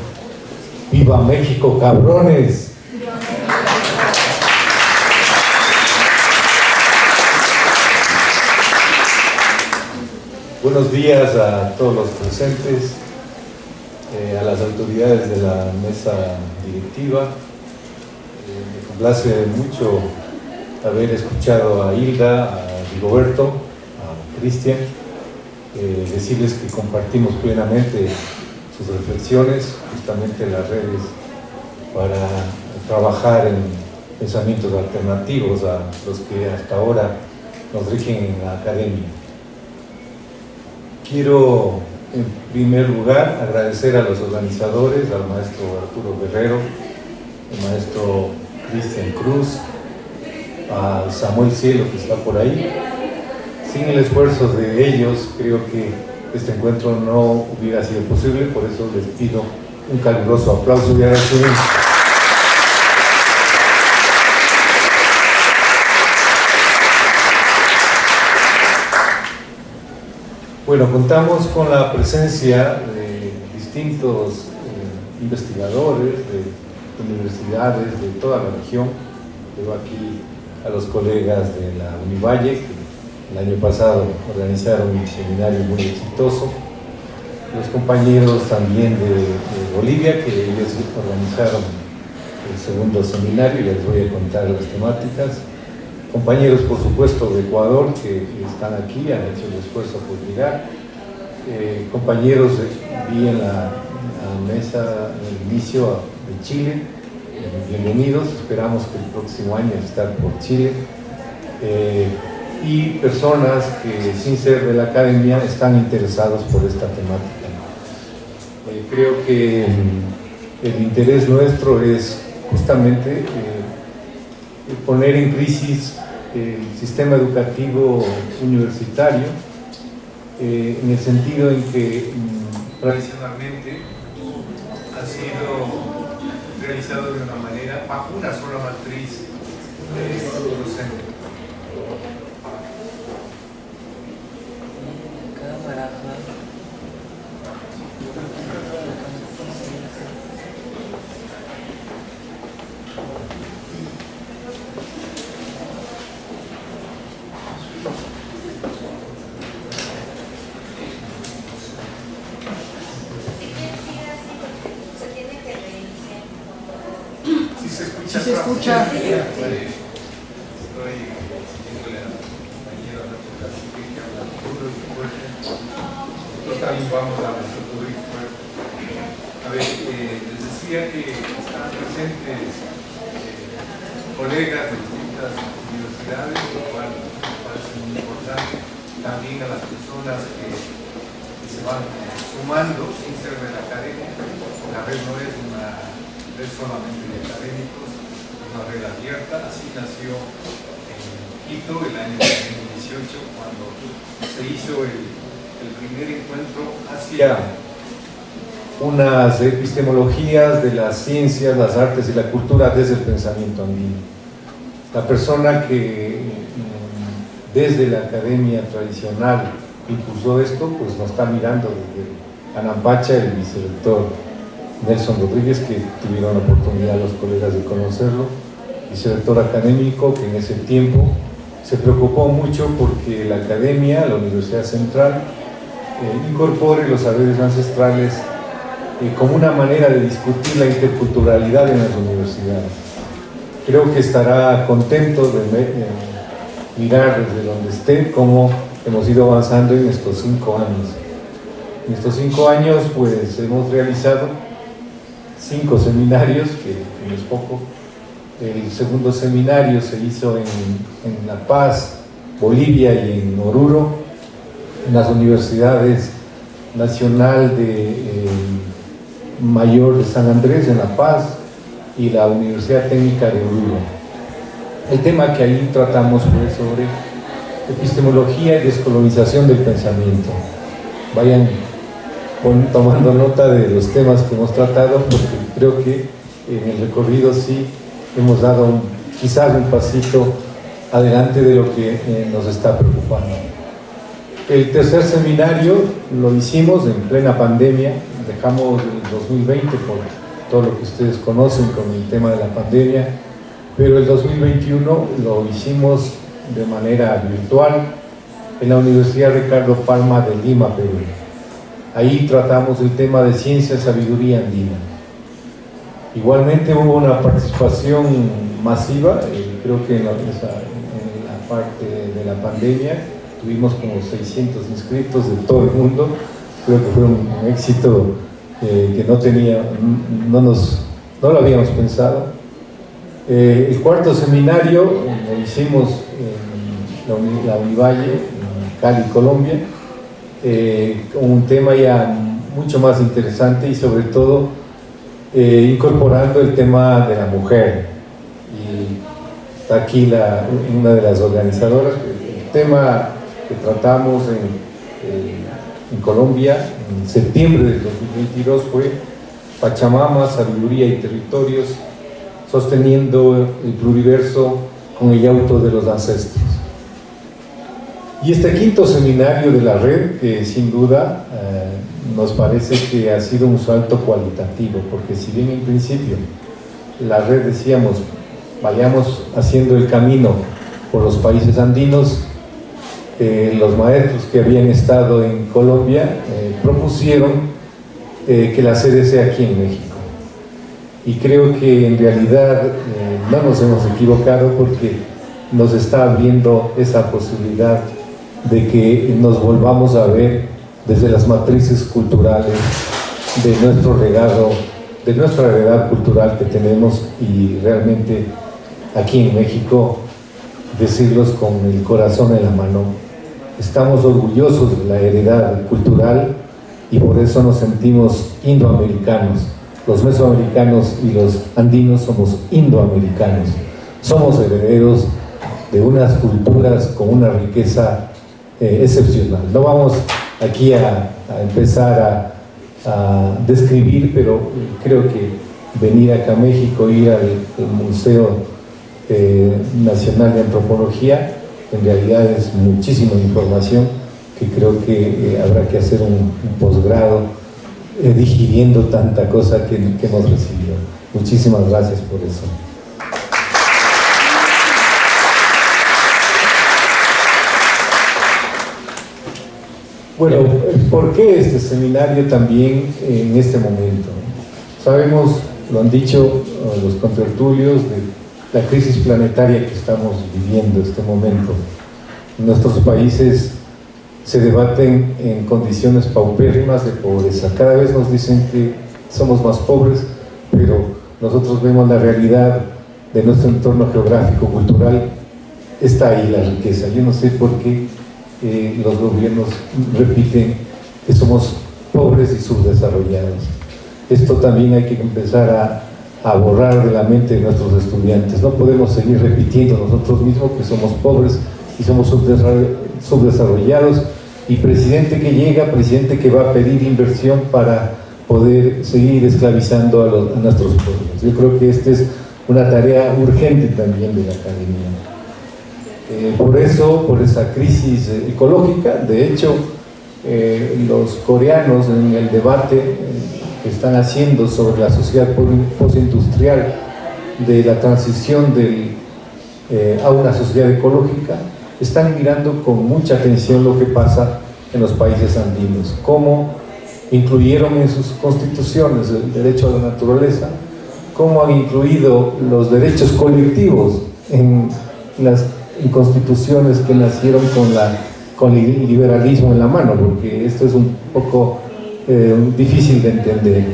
¡Viva México, cabrones! Buenos días a todos los presentes, a las autoridades de la mesa directiva. Me complace mucho haber escuchado a Hilda, a Rigoberto, a Cristian, decirles que compartimos plenamente sus reflexiones, justamente en las redes, para trabajar en pensamientos alternativos a los que hasta ahora nos rigen en la academia. Quiero, en primer lugar, agradecer a los organizadores, al maestro Arturo Guerrero, al maestro Cristian Cruz, a Samuel Cielo, que está por ahí. Sin el esfuerzo de ellos, creo que este encuentro no hubiera sido posible, por eso les pido un caluroso aplauso y agradecimiento. Bueno, contamos con la presencia de distintos investigadores de universidades de toda la región. Veo aquí a los colegas de la Univalle, que el año pasado organizaron un seminario muy exitoso, los compañeros también de Bolivia, que ellos organizaron el segundo seminario, y les voy a contar las temáticas, compañeros por supuesto de Ecuador, que están aquí, han hecho el esfuerzo por llegar, compañeros vi en la mesa en el inicio de Chile, bienvenidos, esperamos que el próximo año estar por Chile, y personas que sin ser de la academia están interesados por esta temática. Creo que el interés nuestro es justamente poner en crisis el sistema educativo universitario, en el sentido en que tradicionalmente ha sido realizado de una manera bajo una sola matriz docente. ¿Sí se escucha? Nosotros también vamos a nuestro currículum. A ver, les decía que están presentes colegas de distintas universidades, lo cual me parece muy importante. También a las personas que se van sumando sin ser de la academia. La red no es una red solamente de académicos, es una red abierta. Así nació en Quito el año 2018, cuando se hizo el primer encuentro hacia unas epistemologías de las ciencias, las artes y la cultura desde el pensamiento andino. La persona que desde la academia tradicional impulsó esto, pues nos está mirando desde Anambacha, el vicerrector Nelson Rodríguez, que tuvieron la oportunidad los colegas de conocerlo, vicerrector académico, que en ese tiempo se preocupó mucho porque la academia, la Universidad Central, incorpore los saberes ancestrales como una manera de discutir la interculturalidad en las universidades. Creo que estará contento de mirar desde donde esté cómo hemos ido avanzando en estos 5 años. En estos 5 años pues hemos realizado 5 seminarios, que no es poco. El segundo seminario se hizo en La Paz, Bolivia y en Oruro, en las universidades Nacional de Mayor de San Andrés en La Paz y la Universidad Técnica de Oruro. El tema que ahí tratamos fue sobre epistemología y descolonización del pensamiento. Vayan tomando nota de los temas que hemos tratado, porque creo que en el recorrido sí hemos dado quizás un pasito adelante de lo que nos está preocupando. El tercer seminario lo hicimos en plena pandemia, dejamos el 2020 por todo lo que ustedes conocen con el tema de la pandemia, pero el 2021 lo hicimos de manera virtual en la Universidad Ricardo Palma de Lima, Perú. Ahí tratamos el tema de ciencia y sabiduría andina. Igualmente hubo una participación masiva, creo que en la parte de la pandemia tuvimos como 600 inscritos de todo el mundo. Creo que fue un éxito que no lo habíamos pensado. El cuarto seminario lo hicimos en la Univalle, en Cali, Colombia, con un tema ya mucho más interesante y sobre todo incorporando el tema de la mujer. Y está aquí una de las organizadoras. El tema que tratamos en Colombia en septiembre del 2022 fue Pachamama, sabiduría y territorios, sosteniendo el pluriverso con el auto de los ancestros. Y este quinto seminario de la red, que sin duda nos parece que ha sido un salto cualitativo, porque si bien en principio la red decíamos vayamos haciendo el camino por los países andinos, los maestros que habían estado en Colombia propusieron que la sede sea aquí en México. Y creo que en realidad no nos hemos equivocado, porque nos está abriendo esa posibilidad de que nos volvamos a ver desde las matrices culturales de nuestro legado, de nuestra heredad cultural que tenemos, y realmente aquí en México decirlos con el corazón en la mano. Estamos orgullosos de la heredad cultural y por eso nos sentimos indoamericanos. Los mesoamericanos y los andinos somos indoamericanos. Somos herederos de unas culturas con una riqueza excepcional. No vamos aquí a empezar a describir, pero creo que venir acá a México, ir al Museo Nacional de Antropología, en realidad es muchísima información que creo que habrá que hacer un posgrado digiriendo tanta cosa que hemos recibido. Muchísimas gracias por eso. Bueno, ¿por qué este seminario también en este momento? Sabemos, lo han dicho los contertulios, de la crisis planetaria que estamos viviendo en este momento. Nuestros países se debaten en condiciones paupérrimas de pobreza. Cada vez nos dicen que somos más pobres, pero nosotros vemos la realidad de nuestro entorno geográfico, cultural. Está ahí la riqueza. Yo no sé por qué los gobiernos repiten que somos pobres y subdesarrollados. Esto también hay que empezar a borrar de la mente de nuestros estudiantes. No podemos seguir repitiendo nosotros mismos que somos pobres y somos subdesarrollados, y presidente que llega, presidente que va a pedir inversión para poder seguir esclavizando a nuestros pueblos. Yo creo que esta es una tarea urgente también de la academia. Por eso, por esa crisis ecológica, de hecho, los coreanos en el debate que están haciendo sobre la sociedad postindustrial de la transición a una sociedad ecológica, están mirando con mucha atención lo que pasa en los países andinos, cómo incluyeron en sus constituciones el derecho a la naturaleza, cómo han incluido los derechos colectivos en las constituciones que nacieron con el liberalismo en la mano, porque esto es un poco difícil de entender.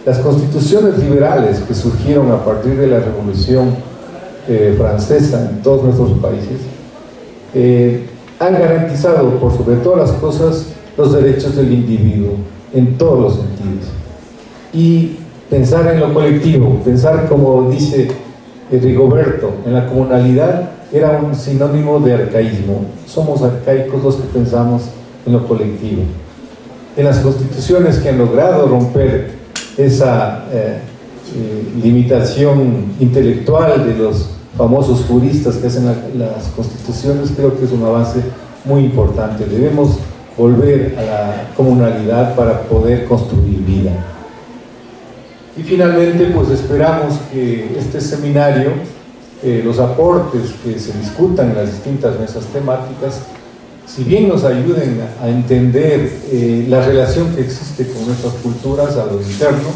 Las constituciones liberales que surgieron a partir de la Revolución Francesa en todos nuestros países han garantizado, por sobre todas las cosas, los derechos del individuo en todos los sentidos. Y pensar en lo colectivo, pensar, como dice Rigoberto, en la comunalidad, era un sinónimo de arcaísmo. Somos arcaicos los que pensamos en lo colectivo. En las constituciones que han logrado romper esa limitación intelectual de los famosos juristas que hacen las constituciones, creo que es un avance muy importante. Debemos volver a la comunalidad para poder construir vida. Y finalmente, pues esperamos que este seminario, los aportes que se discutan en las distintas mesas temáticas, si bien nos ayuden a entender la relación que existe con nuestras culturas a lo interno,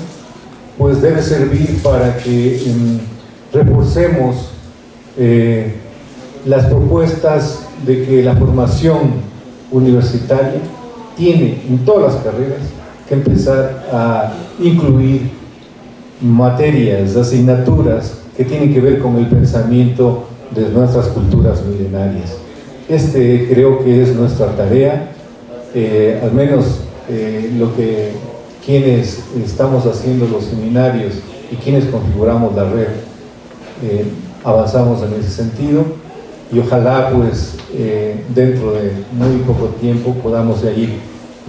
pues debe servir para que reforcemos las propuestas de que la formación universitaria tiene en todas las carreras que empezar a incluir materias, asignaturas que tienen que ver con el pensamiento de nuestras culturas milenarias. Creo que es nuestra tarea, al menos lo que quienes estamos haciendo los seminarios y quienes configuramos la red, avanzamos en ese sentido, y ojalá pues dentro de muy poco tiempo podamos ir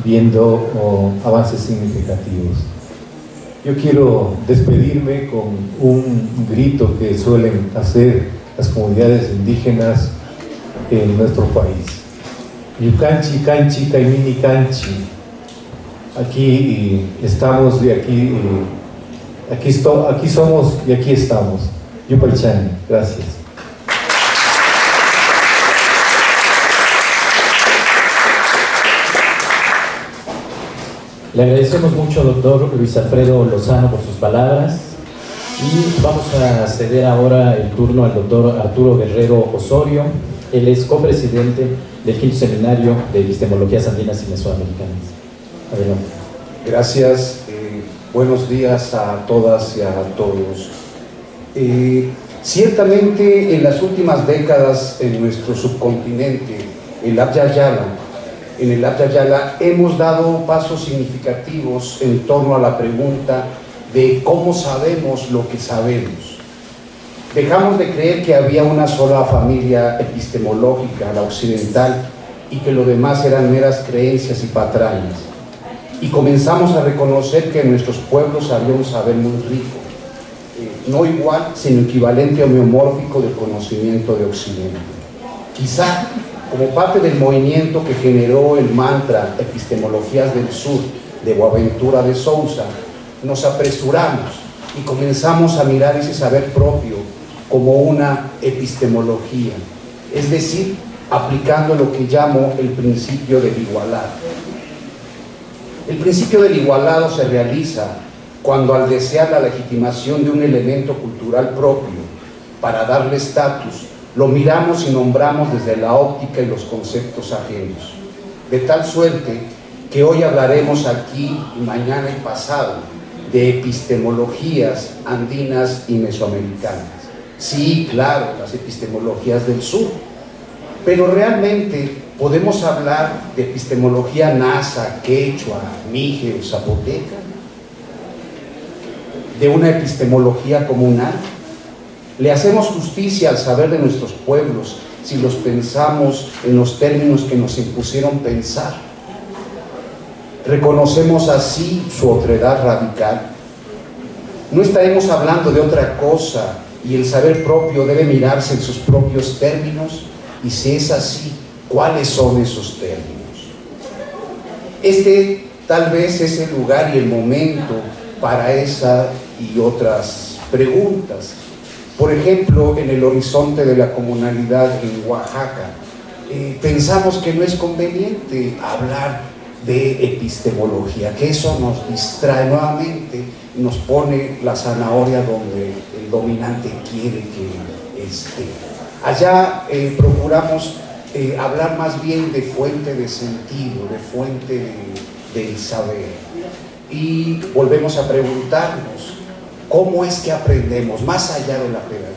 viendo avances significativos. Yo quiero despedirme con un grito que suelen hacer las comunidades indígenas en nuestro país. Yucanchi, canchi, caimini, canchi. Aquí estamos y aquí somos y aquí estamos. Yupaychani, gracias. Le agradecemos mucho, doctor Luis Alfredo Lozano, por sus palabras, y vamos a ceder ahora el turno al doctor Arturo Guerrero Osorio. Él es copresidente del quinto seminario de epistemologías andinas y mesoamericanas. Adelante. Gracias, buenos días a todas y a todos. Ciertamente en las últimas décadas en nuestro subcontinente, en el Abya Yala, hemos dado pasos significativos en torno a la pregunta de cómo sabemos lo que sabemos. Dejamos de creer que había una sola familia epistemológica, la occidental, y que lo demás eran meras creencias y patrañas. Y comenzamos a reconocer que en nuestros pueblos había un saber muy rico, no igual, sino equivalente o homeomórfico del conocimiento de Occidente. Quizá, como parte del movimiento que generó el mantra Epistemologías del Sur de Boaventura de Sousa, nos apresuramos y comenzamos a mirar ese saber propio como una epistemología, es decir, aplicando lo que llamo el principio del igualado. El principio del igualado se realiza cuando, al desear la legitimación de un elemento cultural propio para darle estatus, lo miramos y nombramos desde la óptica y los conceptos ajenos, de tal suerte que hoy hablaremos aquí y mañana y pasado de epistemologías andinas y mesoamericanas. Sí, claro, las epistemologías del sur, pero realmente podemos hablar de epistemología nasa, quechua, mije o zapoteca, de una epistemología comunal. Le hacemos justicia al saber de nuestros pueblos si los pensamos en los términos que nos impusieron pensar. Reconocemos así su otredad radical. No estaremos hablando de otra cosa, y el saber propio debe mirarse en sus propios términos, y si es así, ¿cuáles son esos términos? Este tal vez es el lugar y el momento para esa y otras preguntas. Por ejemplo, en el horizonte de la comunalidad en Oaxaca, pensamos que no es conveniente hablar de epistemología, que eso nos distrae nuevamente, nos pone la zanahoria donde el dominante quiere que esté. Allá procuramos hablar más bien de fuente de sentido, de fuente del saber. Y volvemos a preguntarnos, ¿cómo es que aprendemos más allá de la pedagogía,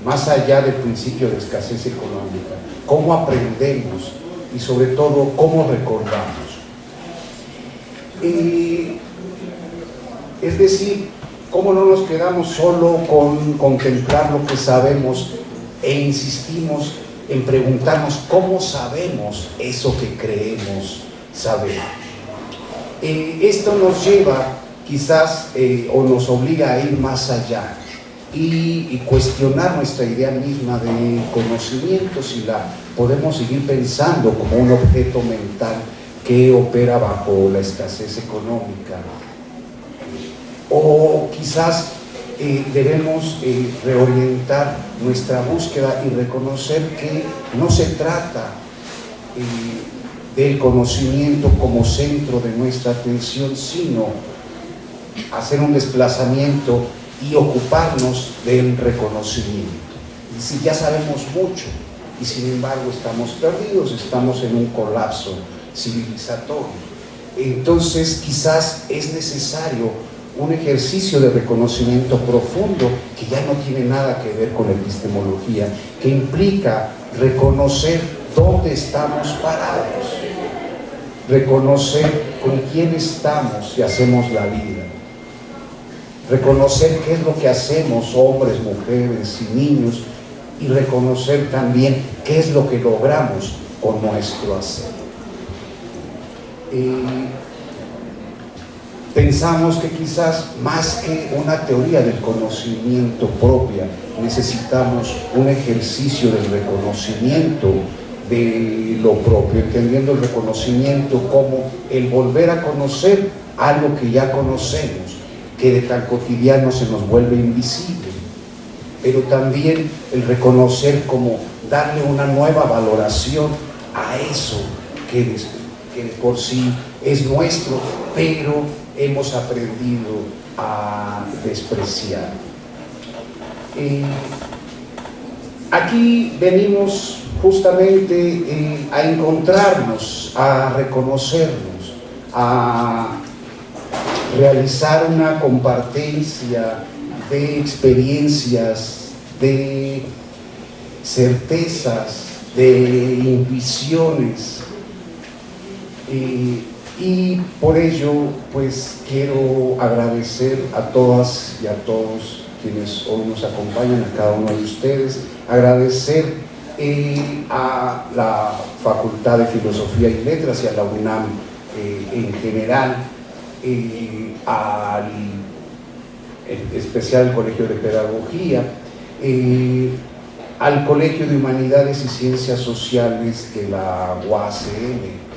más allá del principio de escasez económica? ¿Cómo aprendemos? Y sobre todo, ¿cómo recordamos? Es decir, ¿cómo no nos quedamos solo con contemplar lo que sabemos e insistimos en preguntarnos cómo sabemos eso que creemos saber? Esto nos lleva quizás o nos obliga a ir más allá y cuestionar nuestra idea misma de conocimiento, si la podemos seguir pensando como un objeto mental que opera bajo la escasez económica. O quizás debemos reorientar nuestra búsqueda y reconocer que no se trata del conocimiento como centro de nuestra atención, sino hacer un desplazamiento y ocuparnos del reconocimiento. Y si ya sabemos mucho y sin embargo estamos perdidos, estamos en un colapso civilizatorio, entonces quizás es necesario un ejercicio de reconocimiento profundo que ya no tiene nada que ver con la epistemología, que implica reconocer dónde estamos parados, reconocer con quién estamos y hacemos la vida, reconocer qué es lo que hacemos, hombres, mujeres y niños, y reconocer también qué es lo que logramos con nuestro hacer. Pensamos que quizás más que una teoría del conocimiento propia, necesitamos un ejercicio del reconocimiento de lo propio, entendiendo el reconocimiento como el volver a conocer algo que ya conocemos, que de tan cotidiano se nos vuelve invisible, pero también el reconocer como darle una nueva valoración a eso que por sí es nuestro, pero hemos aprendido a despreciar. Aquí venimos justamente a encontrarnos, a reconocernos, a realizar una compartencia de experiencias, de certezas, de intuiciones, y por ello pues quiero agradecer a todas y a todos quienes hoy nos acompañan, a cada uno de ustedes, agradecer a la Facultad de Filosofía y Letras y a la UNAM en general, en especial al Colegio de Pedagogía, al Colegio de Humanidades y Ciencias Sociales de la UACM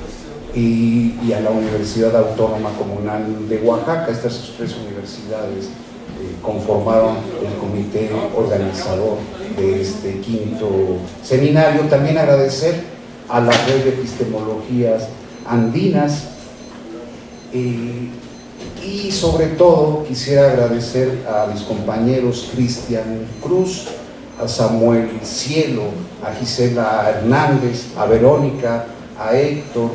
y a la Universidad Autónoma Comunal de Oaxaca. Estas tres universidades conformaron el comité organizador de este quinto seminario. También agradecer a la Red de Epistemologías Andinas, y sobre todo quisiera agradecer a mis compañeros Cristian Cruz, a Samuel Cielo, a Gisela Hernández, a Verónica, a Héctor,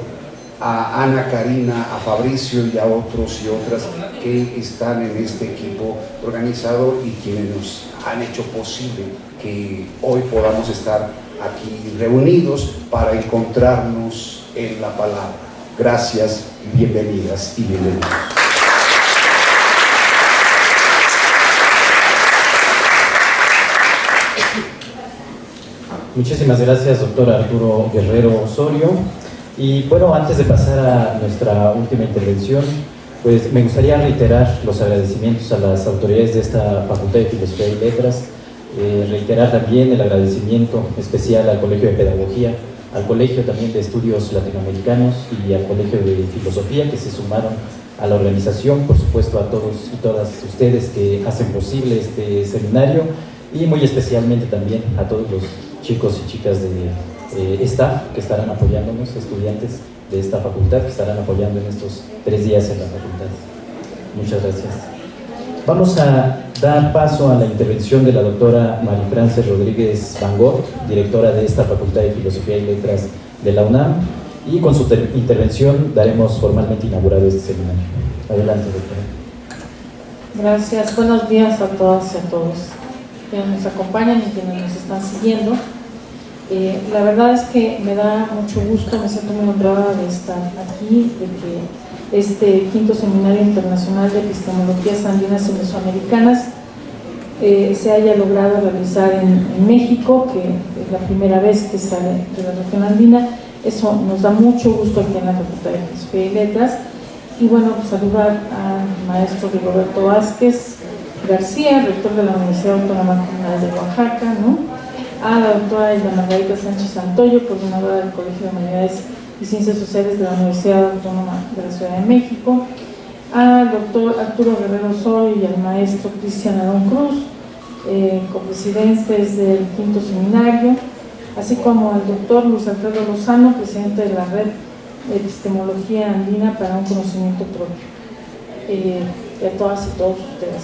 a Ana Karina, a Fabricio y a otros y otras que están en este equipo organizador y quienes nos han hecho posible que hoy podamos estar aquí reunidos para encontrarnos en la palabra. Gracias, bienvenidas y bienvenidos. Muchísimas gracias, doctor Arturo Guerrero Osorio. Y bueno, antes de pasar a nuestra última intervención, pues me gustaría reiterar los agradecimientos a las autoridades de esta Facultad de Filosofía y Letras, reiterar también el agradecimiento especial al Colegio de Pedagogía, al Colegio también de Estudios Latinoamericanos y al Colegio de Filosofía, que se sumaron a la organización, por supuesto a todos y todas ustedes que hacen posible este seminario y muy especialmente también a todos los chicos y chicas de staff que estarán apoyándonos, estudiantes de esta facultad que estarán apoyando en estos 3 días en la facultad. Muchas gracias. Vamos a dar paso a la intervención de la doctora Marifrance Rodríguez Van Gogh, directora de esta Facultad de Filosofía y Letras de la UNAM, y con su intervención daremos formalmente inaugurado este seminario. Adelante, doctora. Gracias. Buenos días a todas y a todos quienes nos acompañan y quienes nos están siguiendo. La verdad es que me da mucho gusto, me siento muy honrada de estar aquí, de que este 5º Seminario Internacional de Epistemologías Andinas y Mesoamericanas se haya logrado realizar en México, que es la primera vez que sale de la región andina. Eso nos da mucho gusto aquí en la Facultad de Filosofía y Letras. Y bueno, pues saludar al maestro Rigoberto Vázquez García, rector de la Universidad Autónoma Comunal de Oaxaca, ¿no? A la doctora Isla Margarita Sánchez Santoyo, coordinadora del Colegio de Humanidades y Ciencias Sociales de la Universidad Autónoma de la Ciudad de México, al doctor Arturo Guerrero Soy y al maestro Cristian Arón Cruz, copresidentes del 5º Seminario, así como al doctor Luis Alfredo Lozano, presidente de la Red de Epistemología Andina para un Conocimiento Propio, y a todas y todos ustedes.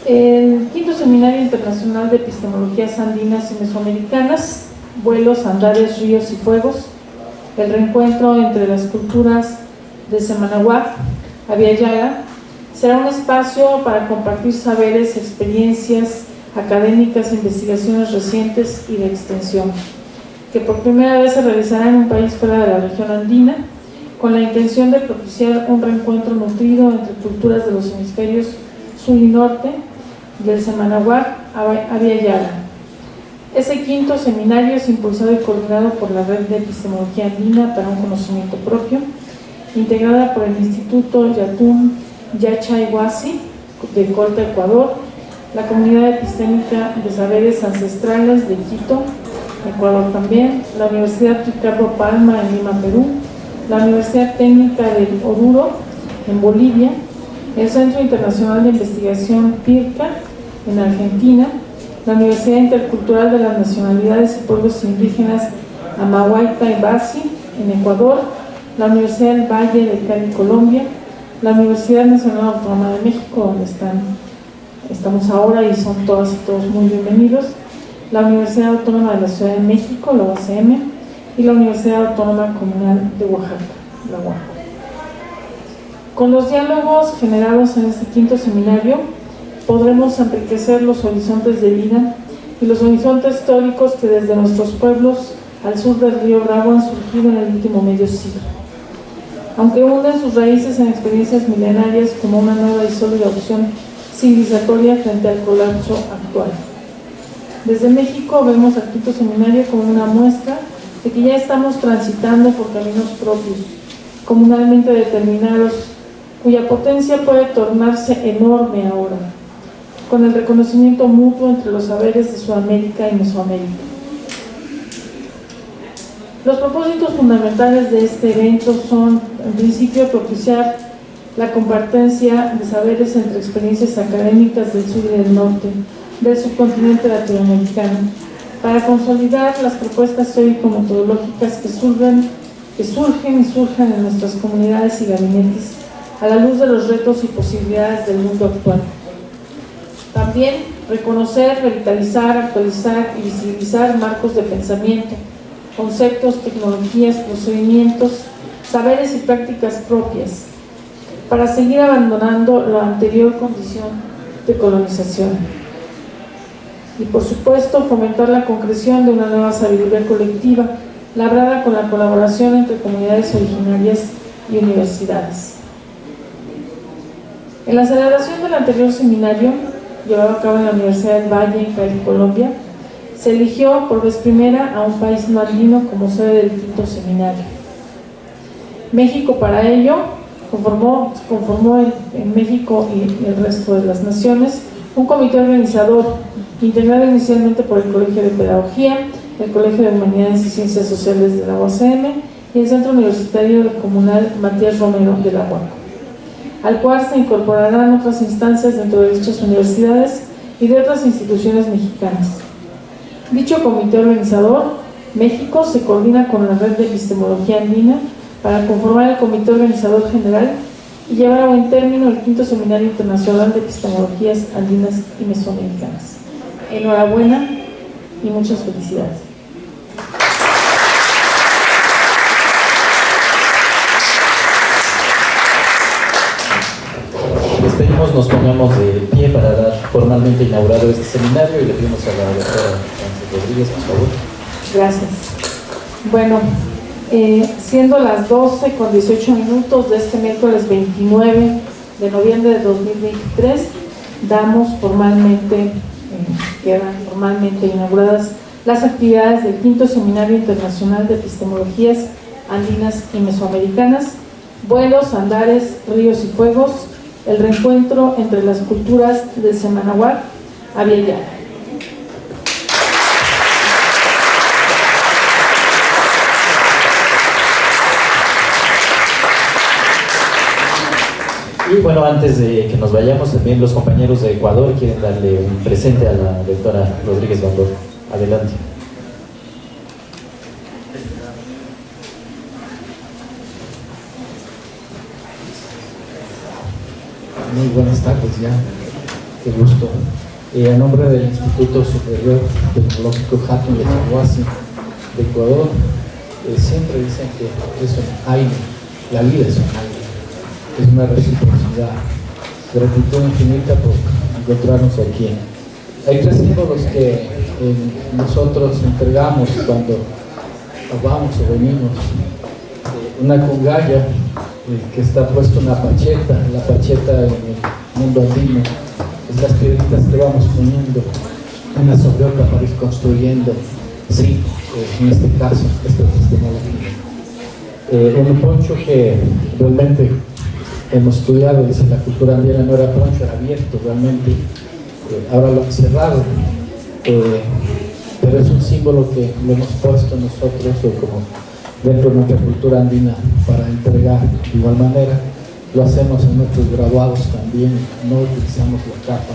El 5º Seminario Internacional de Epistemologías Andinas y Mesoamericanas, Vuelos, Andares, Ríos y Fuegos, el reencuentro entre las culturas de Semanahuac, Abya-Yala, será un espacio para compartir saberes, experiencias académicas, investigaciones recientes y de extensión, que por primera vez se realizará en un país fuera de la región andina, con la intención de propiciar un reencuentro nutrido entre culturas de los hemisferios sur y norte, del Semanahuac a Abya-Yala. Ese 5º seminario es impulsado y coordinado por la Red de Epistemología Andina para un Conocimiento Propio, integrada por el Instituto Yatún Yachay Huasi de Colta, Ecuador, la Comunidad Epistémica de Saberes Ancestrales de Quito, Ecuador también, la Universidad Ricardo Palma en Lima, Perú, la Universidad Técnica del Oruro en Bolivia, el Centro Internacional de Investigación PIRCA en Argentina, la Universidad Intercultural de las Nacionalidades y Pueblos Indígenas Amahuayta y Basi en Ecuador, la Universidad del Valle de Cali, Colombia, la Universidad Nacional Autónoma de México, donde estamos ahora y son todas y todos muy bienvenidos, la Universidad Autónoma de la Ciudad de México, la UACM, y la Universidad Autónoma Comunal de Oaxaca, la UACM. Con los diálogos generados en este 5º seminario, podremos enriquecer los horizontes de vida y los horizontes históricos que desde nuestros pueblos al sur del río Bravo han surgido en el último medio siglo. Aunque hunden sus raíces en experiencias milenarias como una nueva y sólida opción civilizatoria frente al colapso actual. Desde México vemos al 5º seminario como una muestra de que ya estamos transitando por caminos propios, comunalmente determinados, cuya potencia puede tornarse enorme ahora, con el reconocimiento mutuo entre los saberes de Sudamérica y Mesoamérica. Los propósitos fundamentales de este evento son, en principio, propiciar la compartencia de saberes entre experiencias académicas del sur y del norte, del subcontinente latinoamericano, para consolidar las propuestas teórico-metodológicas que surgen en nuestras comunidades y gabinetes, a la luz de los retos y posibilidades del mundo actual. También reconocer, revitalizar, actualizar y visibilizar marcos de pensamiento, conceptos, tecnologías, procedimientos, saberes y prácticas propias, para seguir abandonando la anterior condición de colonización. Y por supuesto, fomentar la concreción de una nueva sabiduría colectiva, labrada con la colaboración entre comunidades originarias y universidades. En la celebración del anterior seminario, llevado a cabo en la Universidad del Valle, en Cali, Colombia, se eligió por vez primera a un país no andino como sede del 5º seminario. México, para ello, conformó en México y el resto de las naciones un comité organizador, integrado inicialmente por el Colegio de Pedagogía, el Colegio de Humanidades y Ciencias Sociales de la UACM y el Centro Universitario Comunal Matías Romero de la UACM. al cual se incorporarán otras instancias dentro de dichas universidades y de otras instituciones mexicanas. Dicho comité organizador, México, se coordina con la Red de Epistemología Andina para conformar el comité organizador general y llevar a buen término el 5º Seminario Internacional de Epistemologías Andinas y Mesoamericanas. Enhorabuena y muchas felicidades. Les pedimos nos pongamos de pie para dar formalmente inaugurado este seminario y le pedimos a la doctora Frances Rodríguez, por favor. Gracias. Bueno, siendo las 12:18 de este miércoles 29 de noviembre de 2023, damos formalmente, quedan formalmente inauguradas las actividades del 5º Seminario Internacional de Epistemologías Andinas y Mesoamericanas, Vuelos, Andares, Ríos y Fuegos, el reencuentro entre las culturas del Semanahuac, Aviala. Y bueno, antes de que nos vayamos, también los compañeros de Ecuador quieren darle un presente a la doctora Rodríguez Bandor. Adelante. Muy buenas tardes ya, qué gusto. A nombre del Instituto Superior Tecnológico Jatun de Chahuasi de Ecuador, siempre dicen que es un aire, la vida es un aire, es una reciprocidad. Gratitud infinita por encontrarnos aquí. Hay 3 símbolos que nosotros entregamos cuando vamos o venimos. Una cungaya, que está puesta una pacheta, la pacheta en el mundo andino, es las piedritas que vamos poniendo una sobre otra para ir construyendo, sí, en este caso, esta epistemología. Un poncho que realmente hemos estudiado, dice la cultura andina, no era poncho, era abierto realmente, ahora lo han cerrado, pero es un símbolo que lo hemos puesto nosotros como dentro de nuestra cultura andina para entregar. De igual manera lo hacemos en nuestros graduados también, no utilizamos la capa,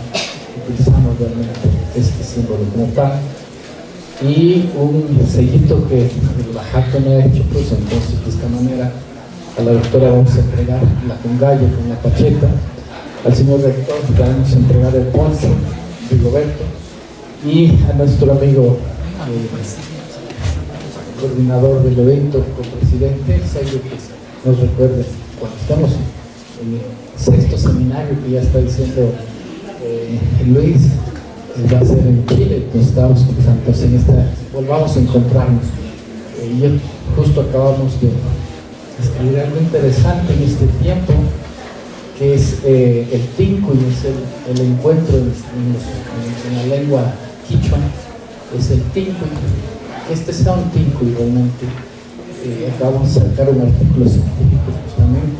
utilizamos realmente este símbolo como tal, y un sellito que la Jatun ha hecho, pues entonces de esta manera a la doctora vamos a entregar la cungaya con la pacheta, al señor rector le vamos a entregar el poncho, Rigoberto, y a nuestro amigo coordinador del evento, copresidente, el sello que nos recuerde cuando estamos en el 6º seminario que ya está diciendo Luis, va a ser en Chile, pues estamos pensando en esta, volvamos a encontrarnos. Y justo acabamos de escribir algo interesante en este tiempo, que es el tincuy, es el encuentro en la lengua quichua, es el tincuy. Este sea un tincuy realmente. Acabamos de sacar un artículo científico justamente,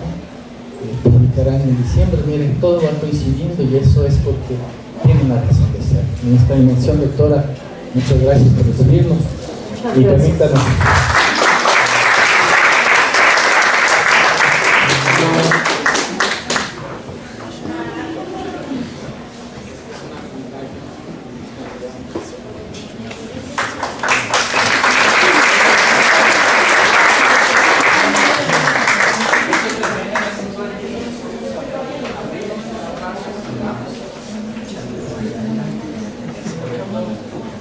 publicarán en diciembre. Miren, todo va coincidiendo y eso es porque tiene una razón de ser. En esta dimensión, doctora, muchas gracias por recibirnos y permítanos.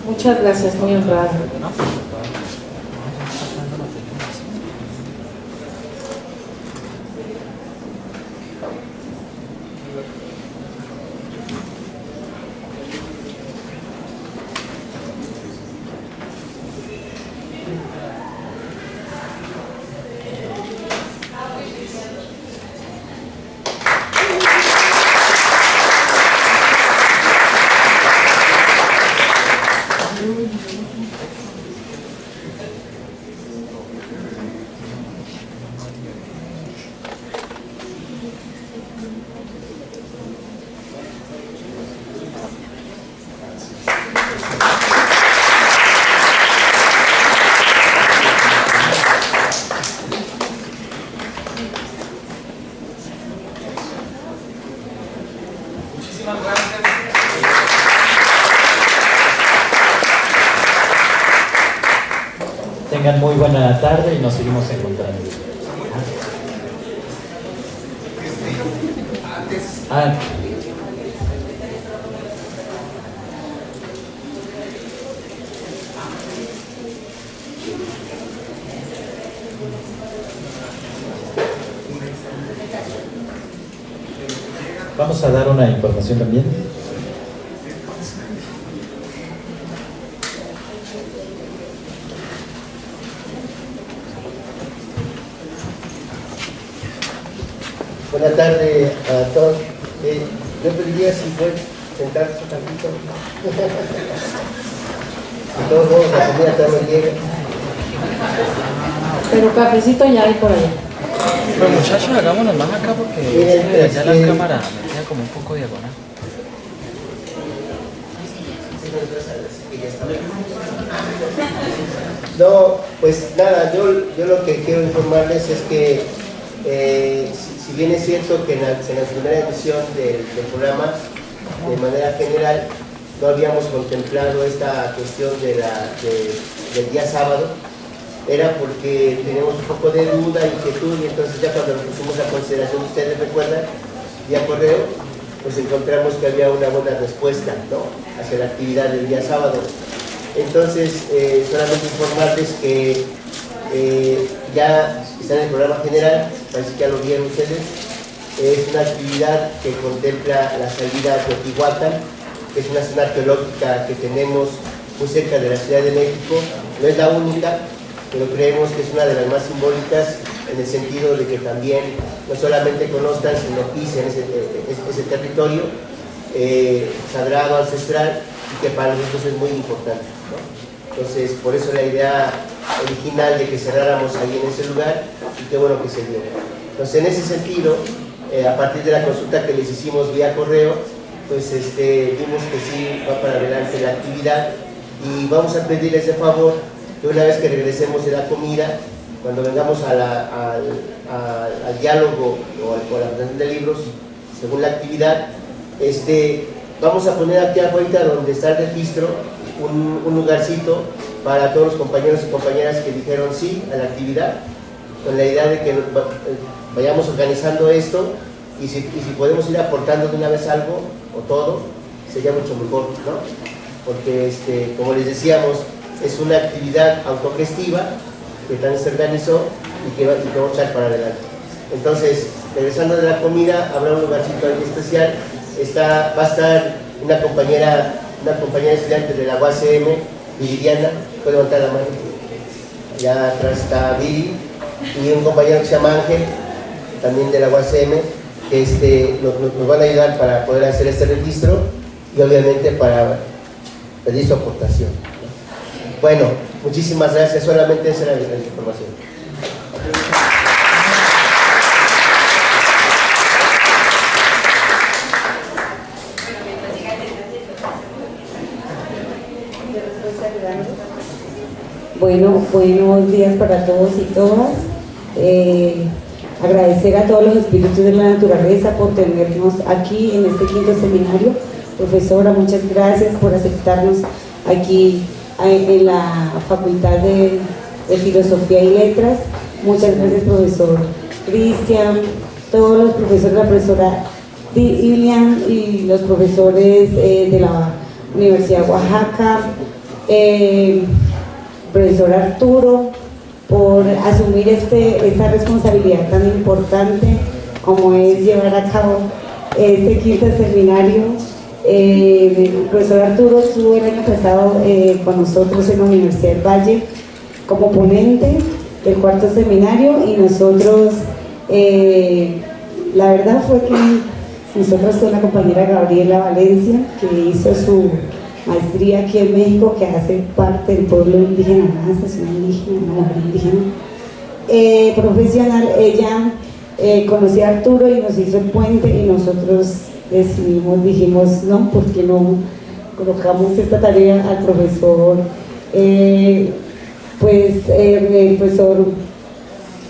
Muchas gracias, muy honrada. tengan muy buena tarde y nos seguimos encontrando. Vamos a dar una información también. Buenas tardes a todos. Yo pediría si pueden sentarse un tantito. De todos modos, la comida todavía no llega. Pero cafecito ya hay por allá. Pero muchachos, hagámonos más acá porque ya la cámara me queda como un poco diagonal. No, pues nada, yo lo que quiero informarles es que si bien es cierto que en la primera edición del programa, de manera general, no habíamos contemplado esta cuestión del día sábado, era porque teníamos un poco de duda, inquietud, y entonces ya cuando lo pusimos a consideración, ustedes recuerdan, vía correo, pues encontramos que había una buena respuesta, ¿no?, hacia la actividad del día sábado. Entonces, solamente informarles que ya está en el programa general, parece que ya lo vieron ustedes, es una actividad que contempla la salida a Teotihuacán, que es una zona arqueológica que tenemos muy cerca de la Ciudad de México. No es la única, pero creemos que es una de las más simbólicas en el sentido de que también no solamente conozcan, sino pisen ese territorio sagrado, ancestral, y que para nosotros es muy importante, ¿no? Entonces, por eso la idea original de que cerráramos ahí en ese lugar, y qué bueno que se dio. Entonces, en ese sentido, a partir de la consulta que les hicimos vía correo, pues vimos que sí va para adelante la actividad, y vamos a pedirles de favor que una vez que regresemos de la comida, cuando vengamos al diálogo o a la presentación de libros, según la actividad, vamos a poner aquí afuera donde está el registro un lugarcito para todos los compañeros y compañeras que dijeron sí a la actividad, con la idea de que vayamos organizando esto, y si podemos ir aportando de una vez algo o todo, sería mucho mejor, ¿no? Porque como les decíamos, es una actividad autogestiva que también se organizó y que vamos a echar para adelante. Entonces, regresando de la comida, habrá un lugarcito ahí especial. Va a estar una compañera estudiante de la UACM, Viridiana, puede levantar la mano. Allá atrás está Viri, y un compañero que se llama Ángel, también de la UACM, que nos van a ayudar para poder hacer este registro y obviamente para pedir su aportación. Bueno, muchísimas gracias, solamente esa era la información. Bueno, buenos días para todos y todas. Agradecer a todos los espíritus de la naturaleza por tenernos aquí en este quinto seminario. Profesora, muchas gracias por aceptarnos aquí en la Facultad de Filosofía y Letras. Muchas gracias, profesor Cristian, todos los profesores, la profesora Ilian y los profesores de la Universidad de Oaxaca, profesor Arturo, por asumir esta responsabilidad tan importante como es llevar a cabo este quinto seminario. El profesor Arturo estuvo el año pasado con nosotros en la Universidad del Valle como ponente del cuarto seminario, y nosotros, la verdad fue que nosotros con la compañera Gabriela Valencia, que hizo su maestría aquí en México, que hace parte del pueblo indígena Nasa, es una indígena, una mujer indígena profesional. Ella conocía a Arturo y nos hizo el puente, y nosotros dijimos, no, ¿por qué no colocamos esta tarea al profesor, el profesor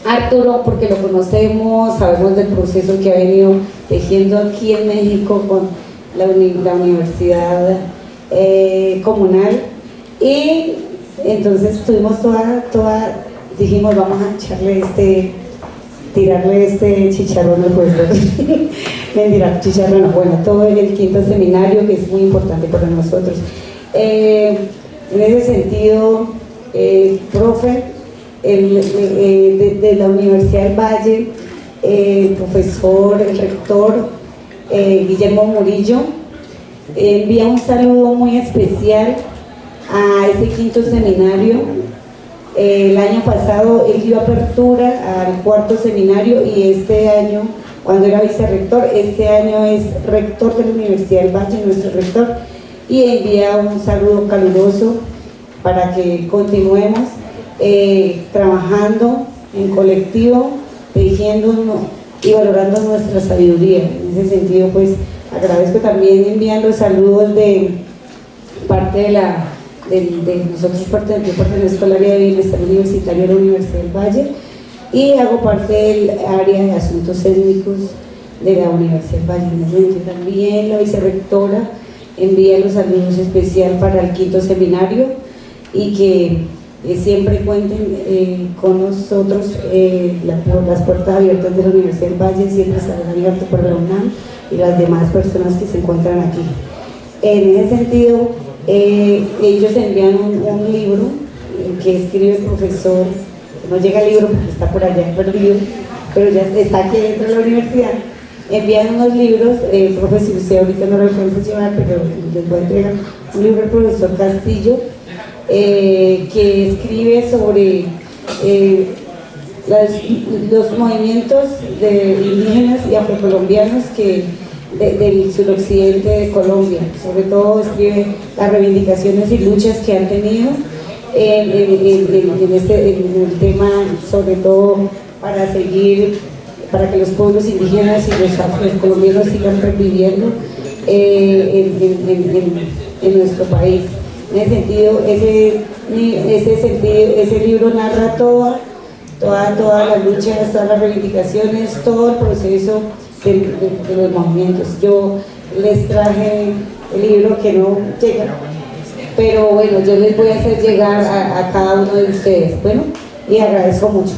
Arturo, porque lo conocemos, sabemos del proceso que ha venido tejiendo aquí en México con la universidad comunal, y Entonces tuvimos dijimos vamos a tirarle este chicharrón al pueblo. Mentira, chicharrón, bueno, todo el quinto seminario que es muy importante para nosotros. En ese sentido, profe, de la Universidad del Valle, el profesor, el rector Guillermo Murillo, envía un saludo muy especial a ese quinto seminario. El año pasado él dio apertura al cuarto seminario y este año, cuando era vicerrector, este año es rector de la Universidad del Valle, nuestro rector, y envía un saludo caluroso para que continuemos trabajando en colectivo, tejiendo y valorando nuestra sabiduría. En ese sentido, pues agradezco también enviando saludos de parte de nosotros pertenezco al área de bienestar universitario de la Universidad del Valle y hago parte del área de asuntos étnicos de la Universidad del Valle. En ese sentido, también la vicerrectora envía los saludos especiales para el quinto seminario y que siempre cuenten con nosotros. Las puertas abiertas de la Universidad del Valle siempre estarán abiertas por la UNAM y las demás personas que se encuentran aquí. En ese sentido, ellos envían un libro que escribe el profesor, no llega el libro porque está por allá perdido, pero ya está aquí dentro de la universidad. Envían unos libros, profe, si usted ahorita no lo alcanza a llevar, pero les voy a entregar un libro del profesor Castillo, que escribe sobre los movimientos de indígenas y afrocolombianos del suroccidente de Colombia. Sobre todo escribe las reivindicaciones y luchas que han tenido en el tema, sobre todo para que los pueblos indígenas y los afrocolombianos sigan reviviendo en nuestro país. En ese sentido, ese libro narra todas las luchas, todas las reivindicaciones, todo el proceso de los movimientos. Yo les traje el libro que no llega, pero bueno, yo les voy a hacer llegar a cada uno de ustedes. Bueno, y agradezco mucho.